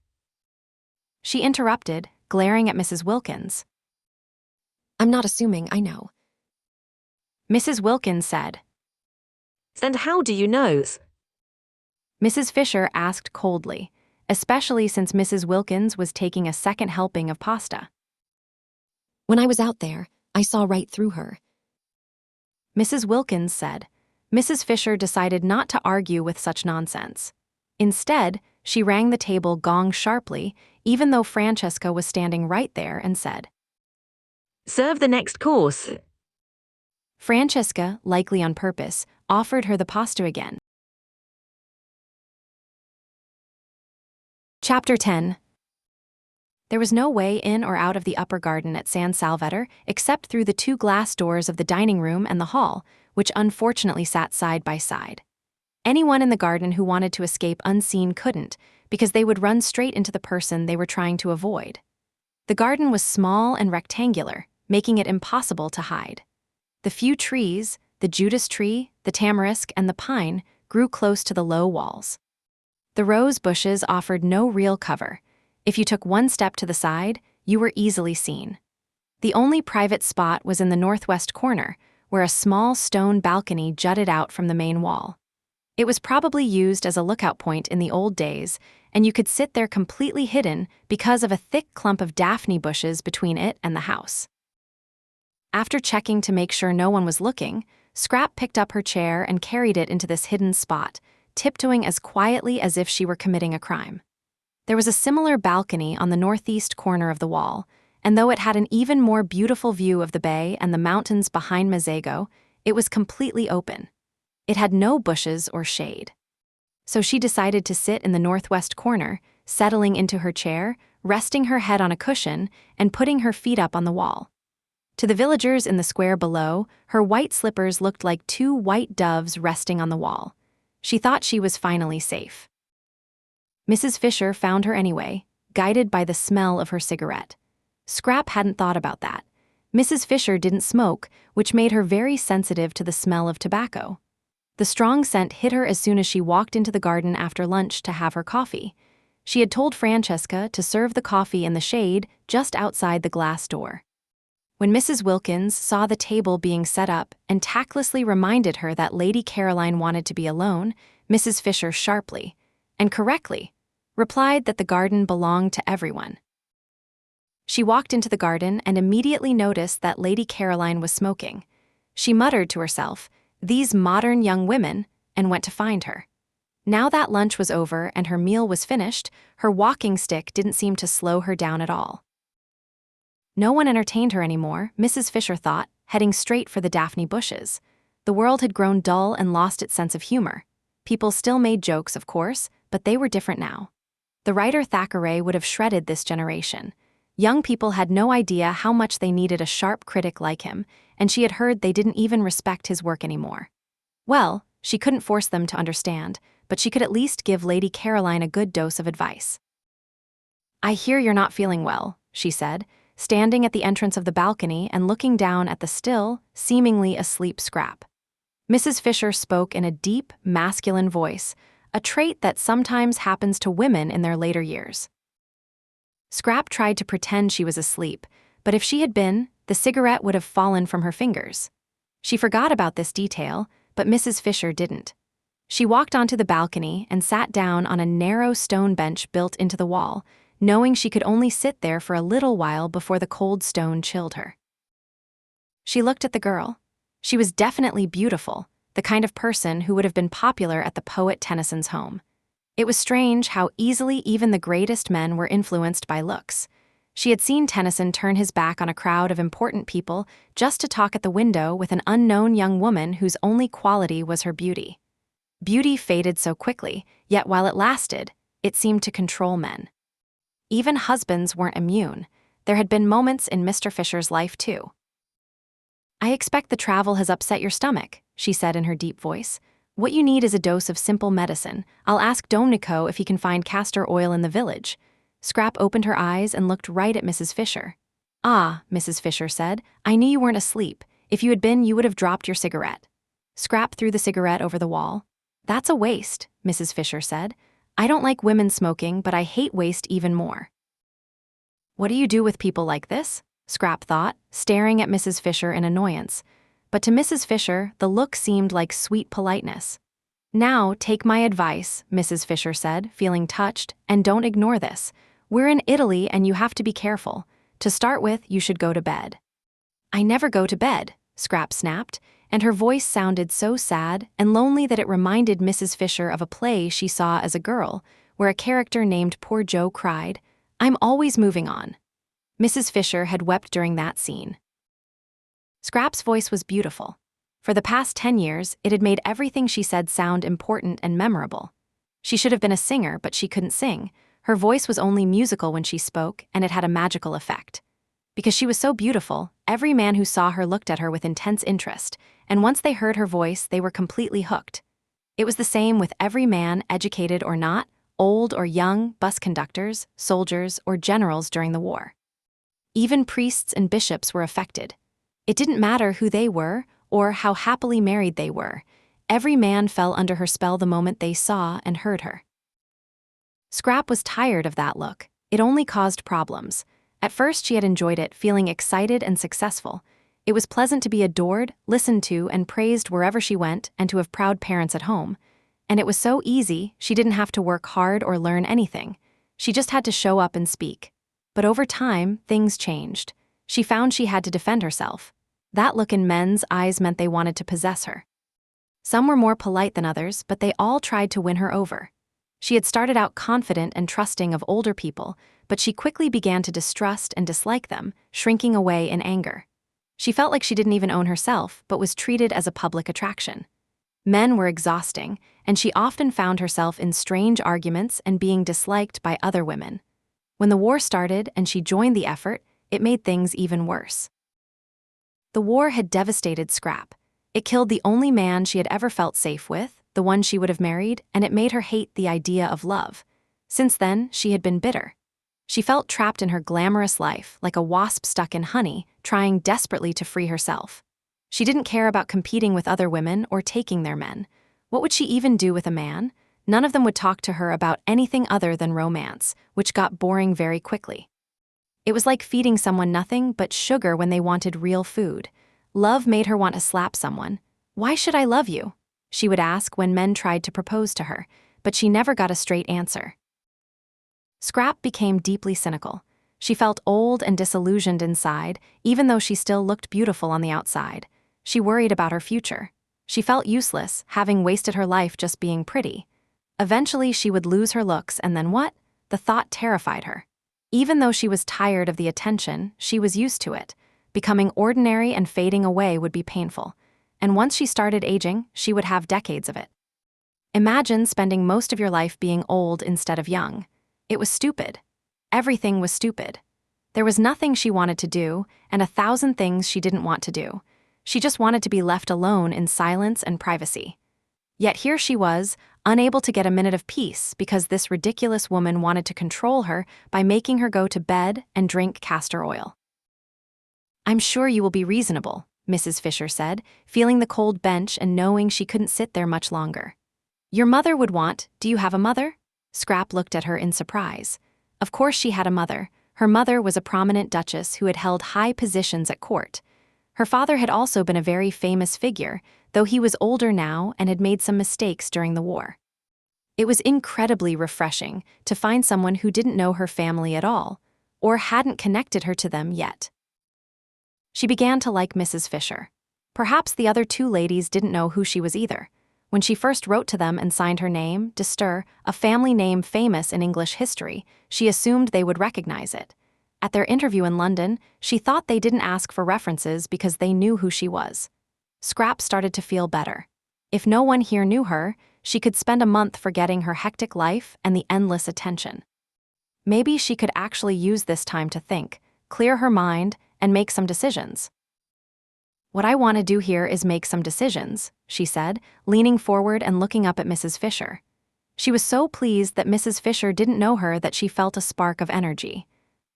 She interrupted, glaring at Mrs. Wilkins. I'm not assuming, I know. Mrs. Wilkins said. And how do you know? Mrs. Fisher asked coldly, especially since Mrs. Wilkins was taking a second helping of pasta. When I was out there, I saw right through her. Mrs. Wilkins said. Mrs. Fisher decided not to argue with such nonsense. Instead, she rang the table gong sharply, even though Francesca was standing right there, and said, "Serve the next course." Francesca, likely on purpose, offered her the pasta again. Chapter 10. There was no way in or out of the upper garden at San Salvatore except through the 2 glass doors of the dining room and the hall, which unfortunately sat side by side. Anyone in the garden who wanted to escape unseen couldn't, because they would run straight into the person they were trying to avoid. The garden was small and rectangular, making it impossible to hide. The few trees, the Judas tree, the tamarisk, and the pine, grew close to the low walls. The rose bushes offered no real cover. If you took one step to the side, you were easily seen. The only private spot was in the northwest corner, where a small stone balcony jutted out from the main wall. It was probably used as a lookout point in the old days, and you could sit there completely hidden because of a thick clump of daphne bushes between it and the house. After checking to make sure no one was looking, Scrap picked up her chair and carried it into this hidden spot, tiptoeing as quietly as if she were committing a crime. There was a similar balcony on the northeast corner of the wall, and though it had an even more beautiful view of the bay and the mountains behind Mezzago, it was completely open. It had no bushes or shade. So she decided to sit in the northwest corner, settling into her chair, resting her head on a cushion, and putting her feet up on the wall. To the villagers in the square below, her white slippers looked like 2 white doves resting on the wall. She thought she was finally safe. Mrs. Fisher found her anyway, guided by the smell of her cigarette. Scrap hadn't thought about that. Mrs. Fisher didn't smoke, which made her very sensitive to the smell of tobacco. The strong scent hit her as soon as she walked into the garden after lunch to have her coffee. She had told Francesca to serve the coffee in the shade just outside the glass door. When Mrs. Wilkins saw the table being set up and tactlessly reminded her that Lady Caroline wanted to be alone, Mrs. Fisher sharply, and correctly, replied that the garden belonged to everyone. She walked into the garden and immediately noticed that Lady Caroline was smoking. She muttered to herself, "These modern young women," and went to find her. Now that lunch was over and her meal was finished, her walking stick didn't seem to slow her down at all. No one entertained her anymore, Mrs. Fisher thought, heading straight for the daphne bushes. The world had grown dull and lost its sense of humor. People still made jokes, of course, but they were different now. The writer Thackeray would have shredded this generation. Young people had no idea how much they needed a sharp critic like him, and she had heard they didn't even respect his work anymore. Well, she couldn't force them to understand, but she could at least give Lady Caroline a good dose of advice. "I hear you're not feeling well," she said, standing at the entrance of the balcony and looking down at the still, seemingly asleep Scrap. Mrs. Fisher spoke in a deep, masculine voice, a trait that sometimes happens to women in their later years. Scrap tried to pretend she was asleep, but if she had been, the cigarette would have fallen from her fingers. She forgot about this detail, but Mrs. Fisher didn't. She walked onto the balcony and sat down on a narrow stone bench built into the wall, knowing she could only sit there for a little while before the cold stone chilled her. She looked at the girl. She was definitely beautiful, the kind of person who would have been popular at the poet Tennyson's home. It was strange how easily even the greatest men were influenced by looks. She had seen Tennyson turn his back on a crowd of important people just to talk at the window with an unknown young woman whose only quality was her beauty. Beauty faded so quickly, yet while it lasted, it seemed to control men. Even husbands weren't immune. There had been moments in Mr. Fisher's life, too. "I expect the travel has upset your stomach," she said in her deep voice. "What you need is a dose of simple medicine. I'll ask Domenico if he can find castor oil in the village." Scrap opened her eyes and looked right at Mrs. Fisher. "Ah," Mrs. Fisher said, "I knew you weren't asleep. If you had been, you would have dropped your cigarette." Scrap threw the cigarette over the wall. "That's a waste," Mrs. Fisher said. "I don't like women smoking, but I hate waste even more." "What do you do with people like this?" Scrap thought, staring at Mrs. Fisher in annoyance. But to Mrs. Fisher, the look seemed like sweet politeness. "Now, take my advice," Mrs. Fisher said, feeling touched, "and don't ignore this. We're in Italy and you have to be careful. To start with, you should go to bed." "I never go to bed," Scrap snapped, and her voice sounded so sad and lonely that it reminded Mrs. Fisher of a play she saw as a girl, where a character named Poor Joe cried, "I'm always moving on." Mrs. Fisher had wept during that scene. Scrap's voice was beautiful. For the past 10 years, it had made everything she said sound important and memorable. She should have been a singer, but she couldn't sing. Her voice was only musical when she spoke, and it had a magical effect. Because she was so beautiful, every man who saw her looked at her with intense interest, and once they heard her voice, they were completely hooked. It was the same with every man, educated or not, old or young, bus conductors, soldiers, or generals during the war. Even priests and bishops were affected. It didn't matter who they were or how happily married they were. Every man fell under her spell the moment they saw and heard her. Scrap was tired of that look. It only caused problems. At first she had enjoyed it, feeling excited and successful. It was pleasant to be adored, listened to, and praised wherever she went, and to have proud parents at home. And it was so easy, she didn't have to work hard or learn anything. She just had to show up and speak. But over time, things changed. She found she had to defend herself. That look in men's eyes meant they wanted to possess her. Some were more polite than others, but they all tried to win her over. She had started out confident and trusting of older people, but she quickly began to distrust and dislike them, shrinking away in anger. She felt like she didn't even own herself, but was treated as a public attraction. Men were exhausting, and she often found herself in strange arguments and being disliked by other women. When the war started and she joined the effort, it made things even worse. The war had devastated Scrap. It killed the only man she had ever felt safe with, the one she would have married, and it made her hate the idea of love. Since then, she had been bitter. She felt trapped in her glamorous life, like a wasp stuck in honey, trying desperately to free herself. She didn't care about competing with other women or taking their men. What would she even do with a man? None of them would talk to her about anything other than romance, which got boring very quickly. It was like feeding someone nothing but sugar when they wanted real food. Love made her want to slap someone. "Why should I love you?" she would ask when men tried to propose to her, but she never got a straight answer. Scrap became deeply cynical. She felt old and disillusioned inside, even though she still looked beautiful on the outside. She worried about her future. She felt useless, having wasted her life just being pretty. Eventually, she would lose her looks, and then what? The thought terrified her. Even though she was tired of the attention, she was used to it. Becoming ordinary and fading away would be painful. And once she started aging, she would have decades of it. Imagine spending most of your life being old instead of young. It was stupid. Everything was stupid. There was nothing she wanted to do, and 1,000 things she didn't want to do. She just wanted to be left alone in silence and privacy. Yet here she was, unable to get a minute of peace because this ridiculous woman wanted to control her by making her go to bed and drink castor oil. "I'm sure you will be reasonable," Mrs. Fisher said, feeling the cold bench and knowing she couldn't sit there much longer. "Your mother would want, do you have a mother?" Scrap looked at her in surprise. Of course she had a mother. Her mother was a prominent duchess who had held high positions at court. Her father had also been a very famous figure, though he was older now and had made some mistakes during the war. It was incredibly refreshing to find someone who didn't know her family at all, or hadn't connected her to them yet. She began to like Mrs. Fisher. Perhaps the other two ladies didn't know who she was either. When she first wrote to them and signed her name, de Stur, a family name famous in English history, she assumed they would recognize it. At their interview in London, she thought they didn't ask for references because they knew who she was. Scrap started to feel better. If no one here knew her, she could spend a month forgetting her hectic life and the endless attention. Maybe she could actually use this time to think, clear her mind, and make some decisions. "What I want to do here is make some decisions," she said, leaning forward and looking up at Mrs. Fisher. She was so pleased that Mrs. Fisher didn't know her that she felt a spark of energy.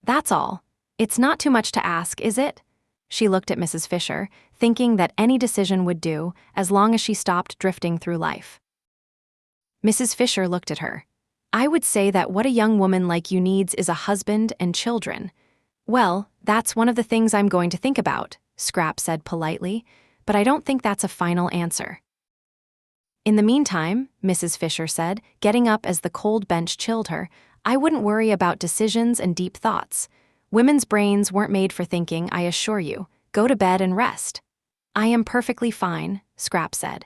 "That's all. It's not too much to ask, is it?" She looked at Mrs. Fisher, thinking that any decision would do as long as she stopped drifting through life. Mrs. Fisher looked at her. "I would say that what a young woman like you needs is a husband and children." "Well, that's one of the things I'm going to think about," Scrap said politely, "but I don't think that's a final answer." "In the meantime," Mrs. Fisher said, getting up as the cold bench chilled her, "I wouldn't worry about decisions and deep thoughts. Women's brains weren't made for thinking, I assure you. Go to bed and rest." I am perfectly fine, Scrap said.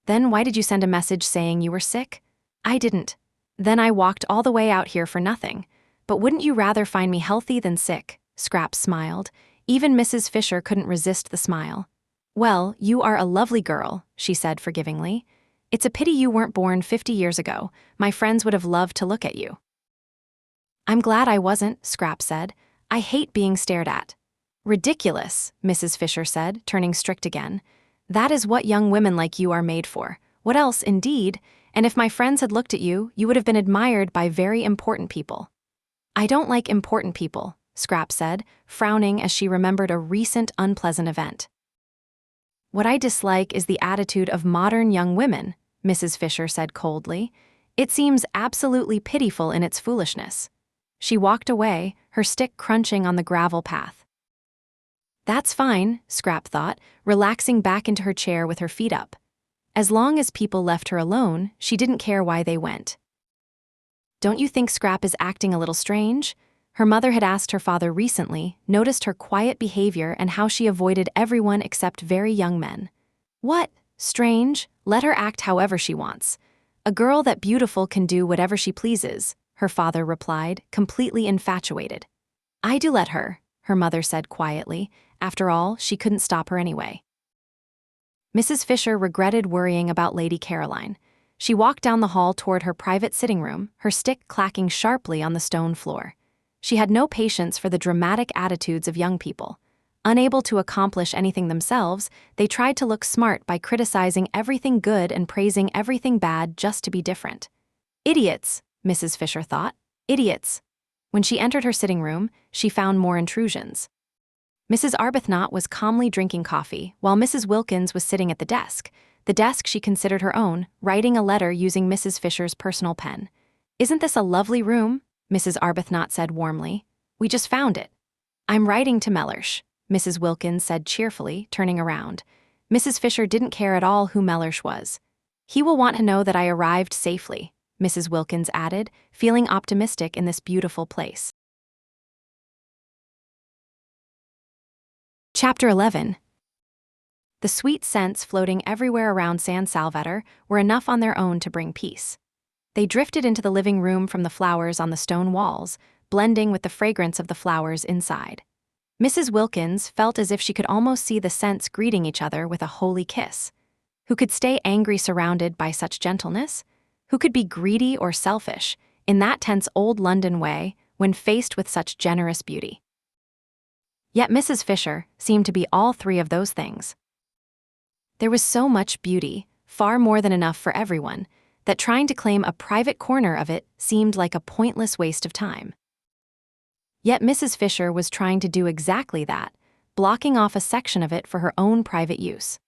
Then why did you send a message saying you were sick? I didn't. Then I walked all the way out here for nothing. But wouldn't you rather find me healthy than sick? Scrap smiled. Even Mrs. Fisher couldn't resist the smile. Well, you are a lovely girl, she said forgivingly. It's a pity you weren't born 50 years ago. My friends would have loved to look at you. I'm glad I wasn't, Scrap said. I hate being stared at. Ridiculous, Mrs. Fisher said, turning strict again. That is what young women like you are made for. What else, indeed? And if my friends had looked at you, you would have been admired by very important people. I don't like important people, Scrap said, frowning as she remembered a recent unpleasant event. What I dislike is the attitude of modern young women, Mrs. Fisher said coldly. It seems absolutely pitiful in its foolishness. She walked away, her stick crunching on the gravel path. That's fine, Scrap thought, relaxing back into her chair with her feet up. As long as people left her alone, she didn't care why they went. Don't you think Scrap is acting a little strange? Her mother had asked her father recently, noticed her quiet behavior and how she avoided everyone except very young men. What? Strange? Let her act however she wants. A girl that beautiful can do whatever she pleases, her father replied, completely infatuated. I do let her, her mother said quietly. After all, she couldn't stop her anyway. Mrs. Fisher regretted worrying about Lady Caroline. She walked down the hall toward her private sitting room, her stick clacking sharply on the stone floor. She had no patience for the dramatic attitudes of young people. Unable to accomplish anything themselves, they tried to look smart by criticizing everything good and praising everything bad just to be different. Idiots, Mrs. Fisher thought. Idiots. When she entered her sitting room, she found more intrusions. Mrs. Arbuthnot was calmly drinking coffee, while Mrs. Wilkins was sitting at the desk she considered her own, writing a letter using Mrs. Fisher's personal pen. Isn't this a lovely room? Mrs. Arbuthnot said warmly. We just found it. I'm writing to Mellersh, Mrs. Wilkins said cheerfully, turning around. Mrs. Fisher didn't care at all who Mellersh was. He will want to know that I arrived safely, Mrs. Wilkins added, feeling optimistic in this beautiful place. Chapter 11. The sweet scents floating everywhere around San Salvatore were enough on their own to bring peace. They drifted into the living room from the flowers on the stone walls, blending with the fragrance of the flowers inside. Mrs. Wilkins felt as if she could almost see the scents greeting each other with a holy kiss. Who could stay angry surrounded by such gentleness? Who could be greedy or selfish, in that tense old London way, when faced with such generous beauty? Yet Mrs. Fisher seemed to be all three of those things. There was so much beauty, far more than enough for everyone, that trying to claim a private corner of it seemed like a pointless waste of time. Yet Mrs. Fisher was trying to do exactly that, blocking off a section of it for her own private use.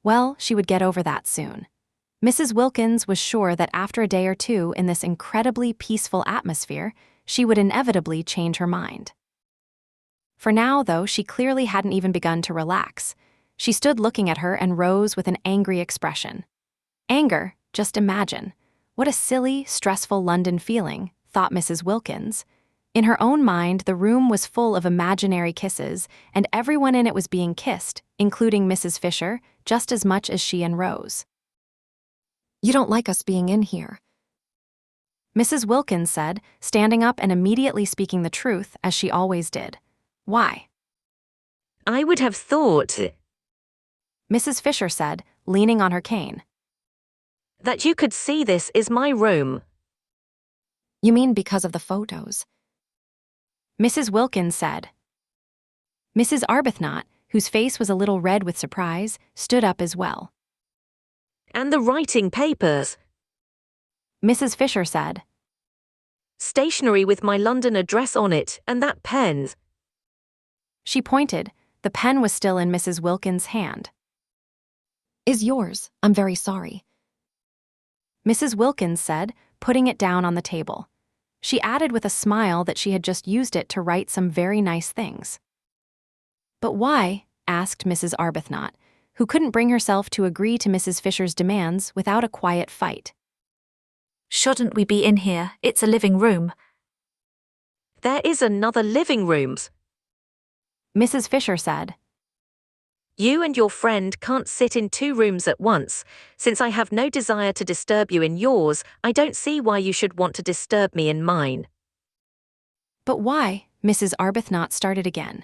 Well, she would get over that soon. Mrs. Wilkins was sure that after a day or two in this incredibly peaceful atmosphere, she would inevitably change her mind. For now, though, she clearly hadn't even begun to relax. She stood looking at her and rose with an angry expression. Anger, just imagine. What a silly, stressful London feeling, thought Mrs. Wilkins. In her own mind, the room was full of imaginary kisses, and everyone in it was being kissed, including Mrs. Fisher, just as much as she and Rose. You don't like us being in here, Mrs. Wilkins said, standing up and immediately speaking the truth, as she always did. Why? I would have thought Mrs. Fisher said, leaning on her cane. that you could see this is my room. You mean because of the photos? Mrs. Wilkins said. Mrs. Arbuthnot, whose face was a little red with surprise, stood up as well. And the writing papers. Mrs. Fisher said. Stationery with my London address on it, and that pen. She pointed. The pen was still in Mrs. Wilkins' hand. Is yours. I'm very sorry, Mrs. Wilkins said, putting it down on the table. She added with a smile that she had just used it to write some very nice things. But why? Asked Mrs. Arbuthnot, who couldn't bring herself to agree to Mrs. Fisher's demands without a quiet fight. Shouldn't we be in here? It's a living room. There is another living room. Mrs. Fisher said. You and your friend can't sit in 2 rooms at once. Since I have no desire to disturb you in yours, I don't see why you should want to disturb me in mine. But why? Mrs. Arbuthnot started again.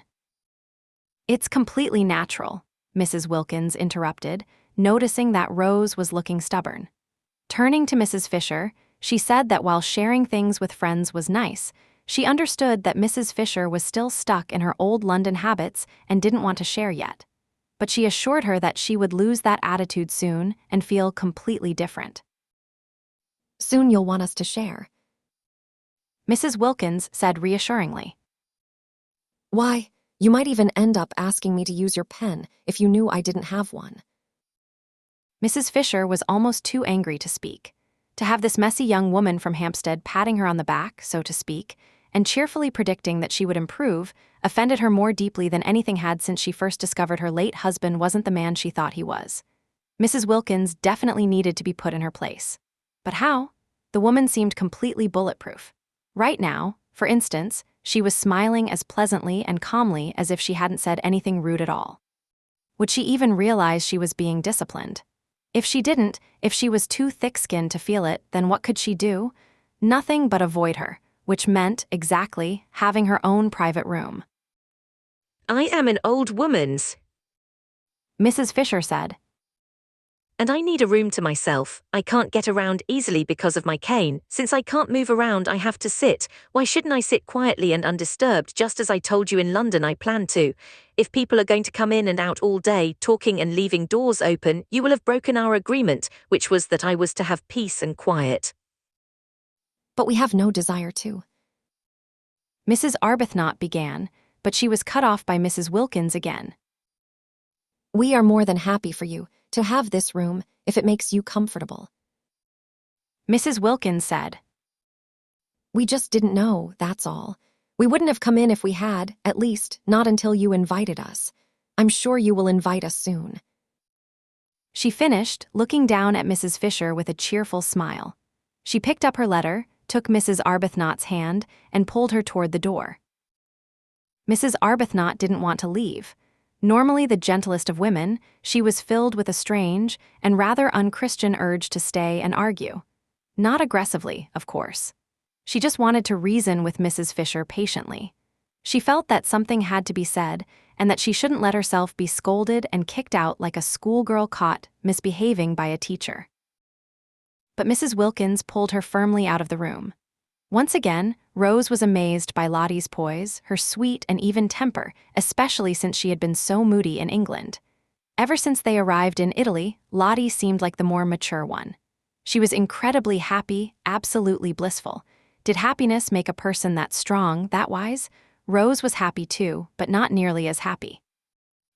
It's completely natural, Mrs. Wilkins interrupted, noticing that Rose was looking stubborn. Turning to Mrs. Fisher, she said that while sharing things with friends was nice, she understood that Mrs. Fisher was still stuck in her old London habits and didn't want to share yet. But she assured her that she would lose that attitude soon and feel completely different. Soon you'll want us to share. Mrs. Wilkins said reassuringly. Why, you might even end up asking me to use your pen if you knew I didn't have one. Mrs. Fisher was almost too angry to speak. To have this messy young woman from Hampstead patting her on the back, so to speak, and cheerfully predicting that she would improve, offended her more deeply than anything had since she first discovered her late husband wasn't the man she thought he was. Mrs. Wilkins definitely needed to be put in her place. But how? The woman seemed completely bulletproof. Right now, for instance, she was smiling as pleasantly and calmly as if she hadn't said anything rude at all. Would she even realize she was being disciplined? If she didn't, if she was too thick-skinned to feel it, then what could she do? Nothing but avoid her, which meant, exactly, having her own private room. I am an old woman's, Mrs. Fisher said. and I need a room to myself. I can't get around easily because of my cane. Since I can't move around, I have to sit. Why shouldn't I sit quietly and undisturbed, just as I told you in London I plan to? If people are going to come in and out all day, talking and leaving doors open, you will have broken our agreement, which was that I was to have peace and quiet. But we have no desire to. Mrs. Arbuthnot began, but she was cut off by Mrs. Wilkins again. We are more than happy for you to have this room if it makes you comfortable. Mrs. Wilkins said. We just didn't know, that's all. We wouldn't have come in if we had, at least, not until you invited us. I'm sure you will invite us soon. She finished, looking down at Mrs. Fisher with a cheerful smile. She picked up her letter, took Mrs. Arbuthnot's hand, and pulled her toward the door. Mrs. Arbuthnot didn't want to leave. Normally the gentlest of women, she was filled with a strange and rather unchristian urge to stay and argue. Not aggressively, of course. She just wanted to reason with Mrs. Fisher patiently. She felt that something had to be said and that she shouldn't let herself be scolded and kicked out like a schoolgirl caught misbehaving by a teacher. But Mrs. Wilkins pulled her firmly out of the room. Once again, Rose was amazed by Lottie's poise, her sweet and even temper, especially since she had been so moody in England. Ever since they arrived in Italy, Lottie seemed like the more mature one. She was incredibly happy, absolutely blissful. Did happiness make a person that strong, that wise? Rose was happy too, but not nearly as happy.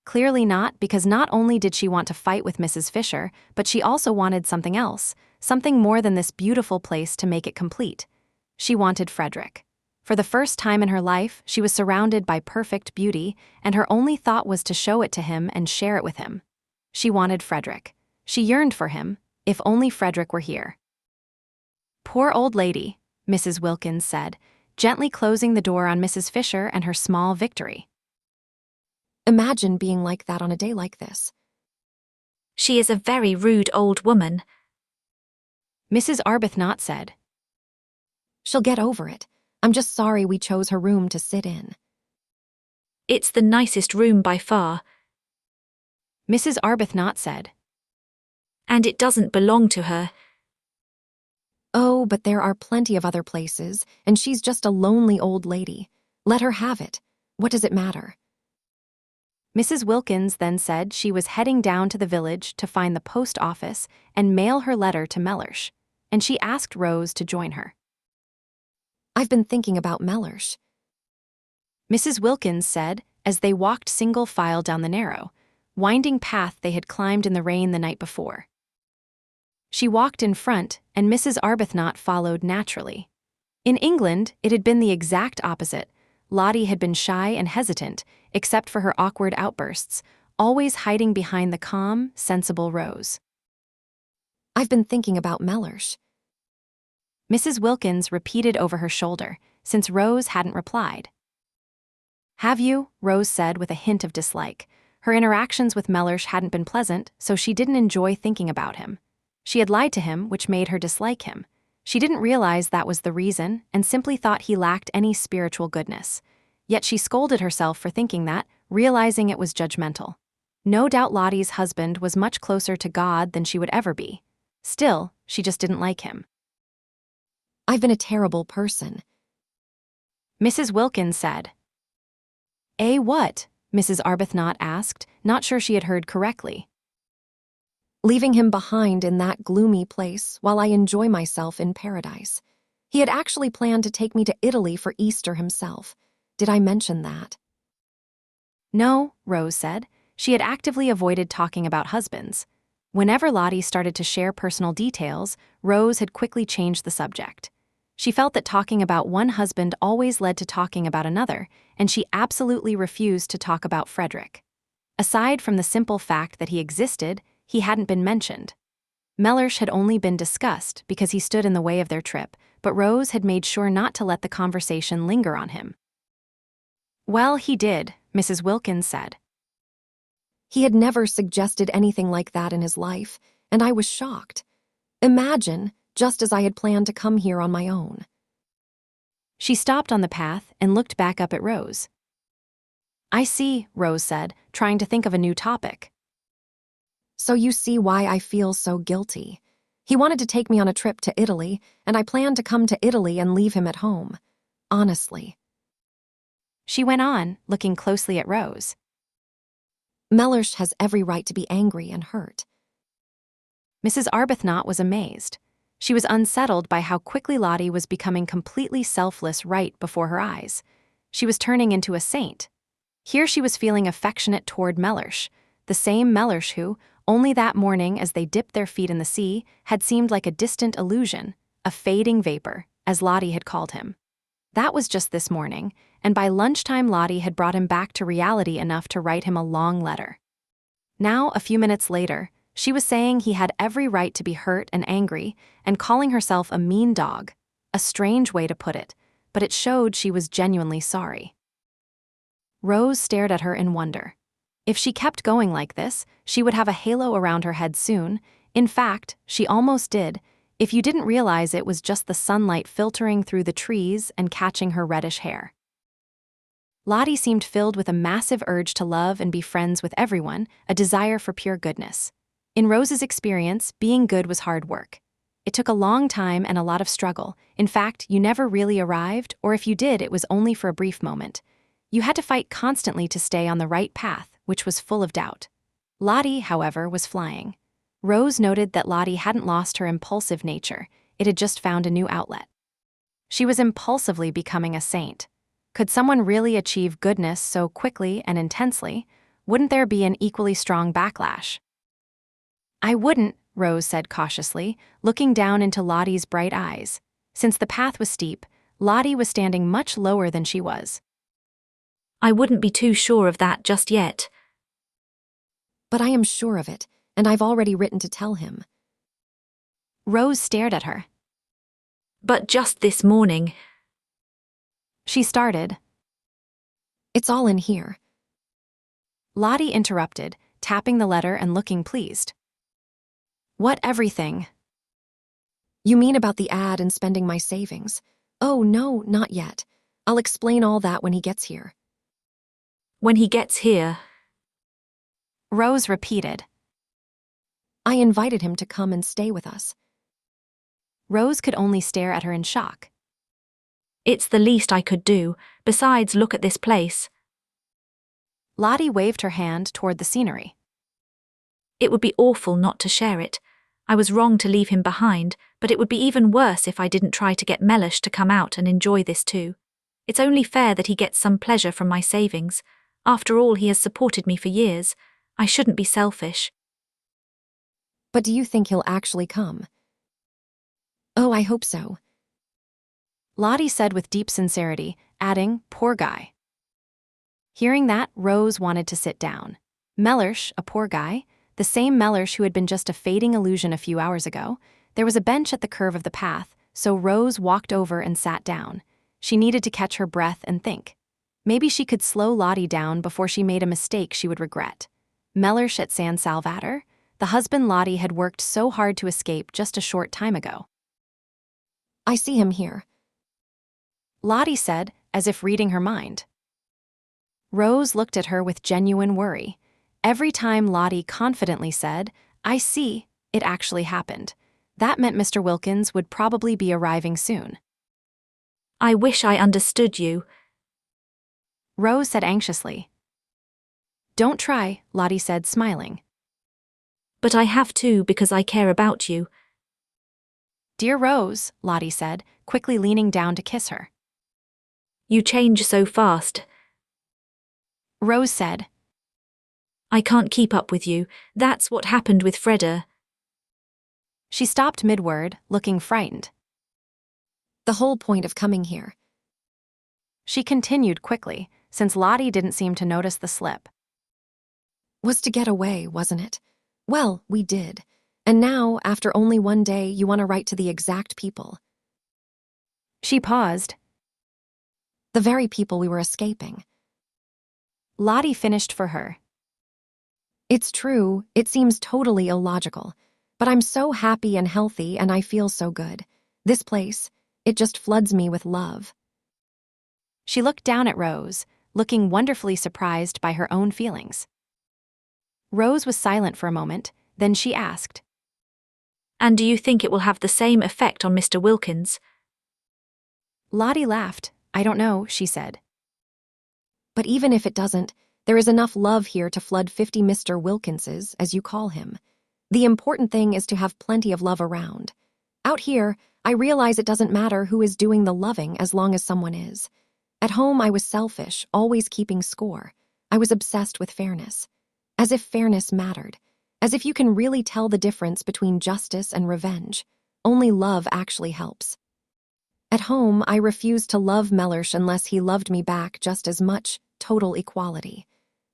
Clearly not, because not only did she want to fight with Mrs. Fisher, but she also wanted something else, something more than this beautiful place to make it complete. She wanted Frederick. For the first time in her life, she was surrounded by perfect beauty, and her only thought was to show it to him and share it with him. She wanted Frederick. She yearned for him, if only Frederick were here. Poor old lady, Mrs. Wilkins said, gently closing the door on Mrs. Fisher and her small victory. Imagine being like that on a day like this. She is a very rude old woman, Mrs. Arbuthnot said. She'll get over it. I'm just sorry we chose her room to sit in. It's the nicest room by far, Mrs. Arbuthnot said. and it doesn't belong to her. Oh, but there are plenty of other places, and she's just a lonely old lady. Let her have it. What does it matter? Mrs. Wilkins then said she was heading down to the village to find the post office and mail her letter to Mellersh, and she asked Rose to join her. I've been thinking about Mellersh, Mrs. Wilkins said as they walked single file down the narrow, winding path they had climbed in the rain the night before. She walked in front, and Mrs. Arbuthnot followed naturally. In England, it had been the exact opposite. Lottie had been shy and hesitant, except for her awkward outbursts, always hiding behind the calm, sensible Rose. I've been thinking about Mellersh. Mrs. Wilkins repeated over her shoulder, since Rose hadn't replied. Have you? Rose said with a hint of dislike. Her interactions with Mellersh hadn't been pleasant, so she didn't enjoy thinking about him. She had lied to him, which made her dislike him. She didn't realize that was the reason and simply thought he lacked any spiritual goodness. Yet she scolded herself for thinking that, realizing it was judgmental. No doubt Lottie's husband was much closer to God than she would ever be. Still, she just didn't like him. I've been a terrible person. Mrs. Wilkins said. What? Mrs. Arbuthnot asked, not sure she had heard correctly. Leaving him behind in that gloomy place while I enjoy myself in paradise. He had actually planned to take me to Italy for Easter himself. Did I mention that? No, Rose said. She had actively avoided talking about husbands. Whenever Lottie started to share personal details, Rose had quickly changed the subject. She felt that talking about one husband always led to talking about another, and she absolutely refused to talk about Frederick. Aside from the simple fact that he existed, he hadn't been mentioned. Mellersh had only been discussed because he stood in the way of their trip, but Rose had made sure not to let the conversation linger on him. Well, he did, Mrs. Wilkins said. He had never suggested anything like that in his life, and I was shocked. Imagine, just as I had planned to come here on my own. She stopped on the path and looked back up at Rose. I see, Rose said, trying to think of a new topic. So you see why I feel so guilty. He wanted to take me on a trip to Italy, and I planned to come to Italy and leave him at home. Honestly. She went on, looking closely at Rose. Mellersh has every right to be angry and hurt. Mrs. Arbuthnot was amazed. She was unsettled by how quickly Lottie was becoming completely selfless right before her eyes. She was turning into a saint. Here she was feeling affectionate toward Mellersh, the same Mellersh who, only that morning as they dipped their feet in the sea, had seemed like a distant illusion, a fading vapor, as Lottie had called him. That was just this morning, and by lunchtime Lottie had brought him back to reality enough to write him a long letter. Now, a few minutes later, she was saying he had every right to be hurt and angry, and calling herself a mean dog, a strange way to put it, but it showed she was genuinely sorry. Rose stared at her in wonder. If she kept going like this, she would have a halo around her head soon. In fact, she almost did, if you didn't realize it was just the sunlight filtering through the trees and catching her reddish hair. Lottie seemed filled with a massive urge to love and be friends with everyone, a desire for pure goodness. In Rose's experience, being good was hard work. It took a long time and a lot of struggle. In fact, you never really arrived, or if you did, it was only for a brief moment. You had to fight constantly to stay on the right path, which was full of doubt. Lottie, however, was flying. Rose noted that Lottie hadn't lost her impulsive nature, it had just found a new outlet. She was impulsively becoming a saint. Could someone really achieve goodness so quickly and intensely? Wouldn't there be an equally strong backlash? I wouldn't, Rose said cautiously, looking down into Lottie's bright eyes. Since the path was steep, Lottie was standing much lower than she was. I wouldn't be too sure of that just yet. But I am sure of it, and I've already written to tell him. Rose stared at her. But just this morning. She started. It's all in here. Lottie interrupted, tapping the letter and looking pleased. What everything? You mean about the ad and spending my savings? Oh, no, not yet. I'll explain all that when he gets here. When he gets here. Rose repeated. I invited him to come and stay with us. Rose could only stare at her in shock. It's the least I could do. Besides, look at this place. Lottie waved her hand toward the scenery. It would be awful not to share it. I was wrong to leave him behind, but it would be even worse if I didn't try to get Mellersh to come out and enjoy this too. It's only fair that he gets some pleasure from my savings. After all, he has supported me for years. I shouldn't be selfish. But do you think he'll actually come? Oh, I hope so. Lottie said with deep sincerity, adding, poor guy. Hearing that, Rose wanted to sit down. Mellersh, a poor guy? The same Mellersh who had been just a fading illusion a few hours ago. There was a bench at the curve of the path, so Rose walked over and sat down. She needed to catch her breath and think. Maybe she could slow Lottie down before she made a mistake she would regret. Mellersh at San Salvatore, the husband Lottie had worked so hard to escape just a short time ago. I see him here. Lottie said, as if reading her mind. Rose looked at her with genuine worry. Every time Lottie confidently said, "I see," it actually happened. That meant Mr. Wilkins would probably be arriving soon. I wish I understood you. Rose said anxiously. Don't try, Lottie said, smiling. But I have to because I care about you. Dear Rose, Lottie said, quickly leaning down to kiss her. You change so fast. Rose said. I can't keep up with you. That's what happened with Freda. She stopped mid-word, looking frightened. The whole point of coming here. She continued quickly, since Lottie didn't seem to notice the slip. Was to get away, wasn't it? Well, we did. And now, after only one day, you want to write to the exact people. She paused. The very people we were escaping. Lottie finished for her. It's true, it seems totally illogical. But I'm so happy and healthy and I feel so good. This place, it just floods me with love. She looked down at Rose, looking wonderfully surprised by her own feelings. Rose was silent for a moment, then she asked. And do you think it will have the same effect on Mr. Wilkins? Lottie laughed. I don't know, she said. But even if it doesn't, there is enough love here to flood 50 Mr. Wilkinses, as you call him. The important thing is to have plenty of love around. Out here, I realize it doesn't matter who is doing the loving as long as someone is. At home, I was selfish, always keeping score. I was obsessed with fairness. As if fairness mattered. As if you can really tell the difference between justice and revenge. Only love actually helps. At home, I refused to love Mellersh unless he loved me back just as much, total equality.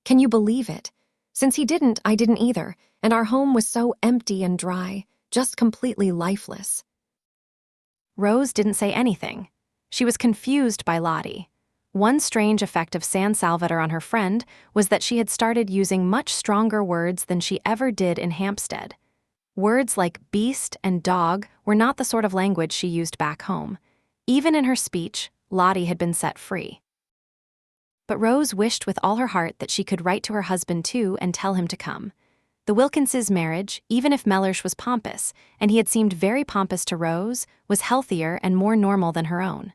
Can you believe it? Since he didn't, I didn't either, and our home was so empty and dry, just completely lifeless. Rose didn't say anything. She was confused by Lottie. One strange effect of San Salvatore on her friend was that she had started using much stronger words than she ever did in Hampstead. Words like beast and dog were not the sort of language she used back home. Even in her speech, Lottie had been set free. But Rose wished with all her heart that she could write to her husband too and tell him to come. The Wilkinses' marriage, even if Mellersh was pompous, and he had seemed very pompous to Rose, was healthier and more normal than her own.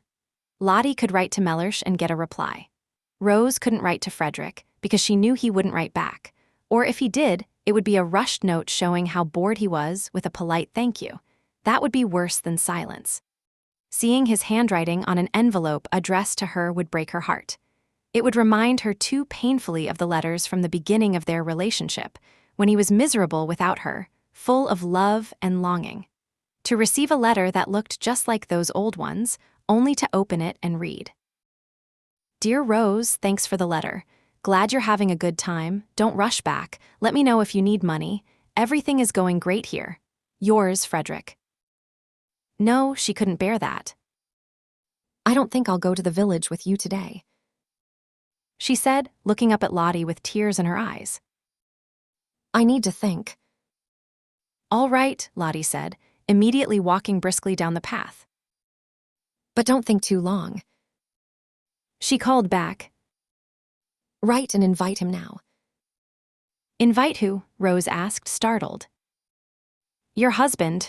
Lottie could write to Mellersh and get a reply. Rose couldn't write to Frederick because she knew he wouldn't write back. Or if he did, it would be a rushed note showing how bored he was with a polite thank you. That would be worse than silence. Seeing his handwriting on an envelope addressed to her would break her heart. It would remind her too painfully of the letters from the beginning of their relationship, when he was miserable without her, full of love and longing. To receive a letter that looked just like those old ones, only to open it and read. Dear Rose, thanks for the letter. Glad you're having a good time. Don't rush back. Let me know if you need money. Everything is going great here. Yours, Frederick. No, she couldn't bear that. I don't think I'll go to the village with you today, she said, looking up at Lottie with tears in her eyes. I need to think. All right, Lottie said, immediately walking briskly down the path. But don't think too long. She called back. Write and invite him now. Invite who? Rose asked, startled. Your husband,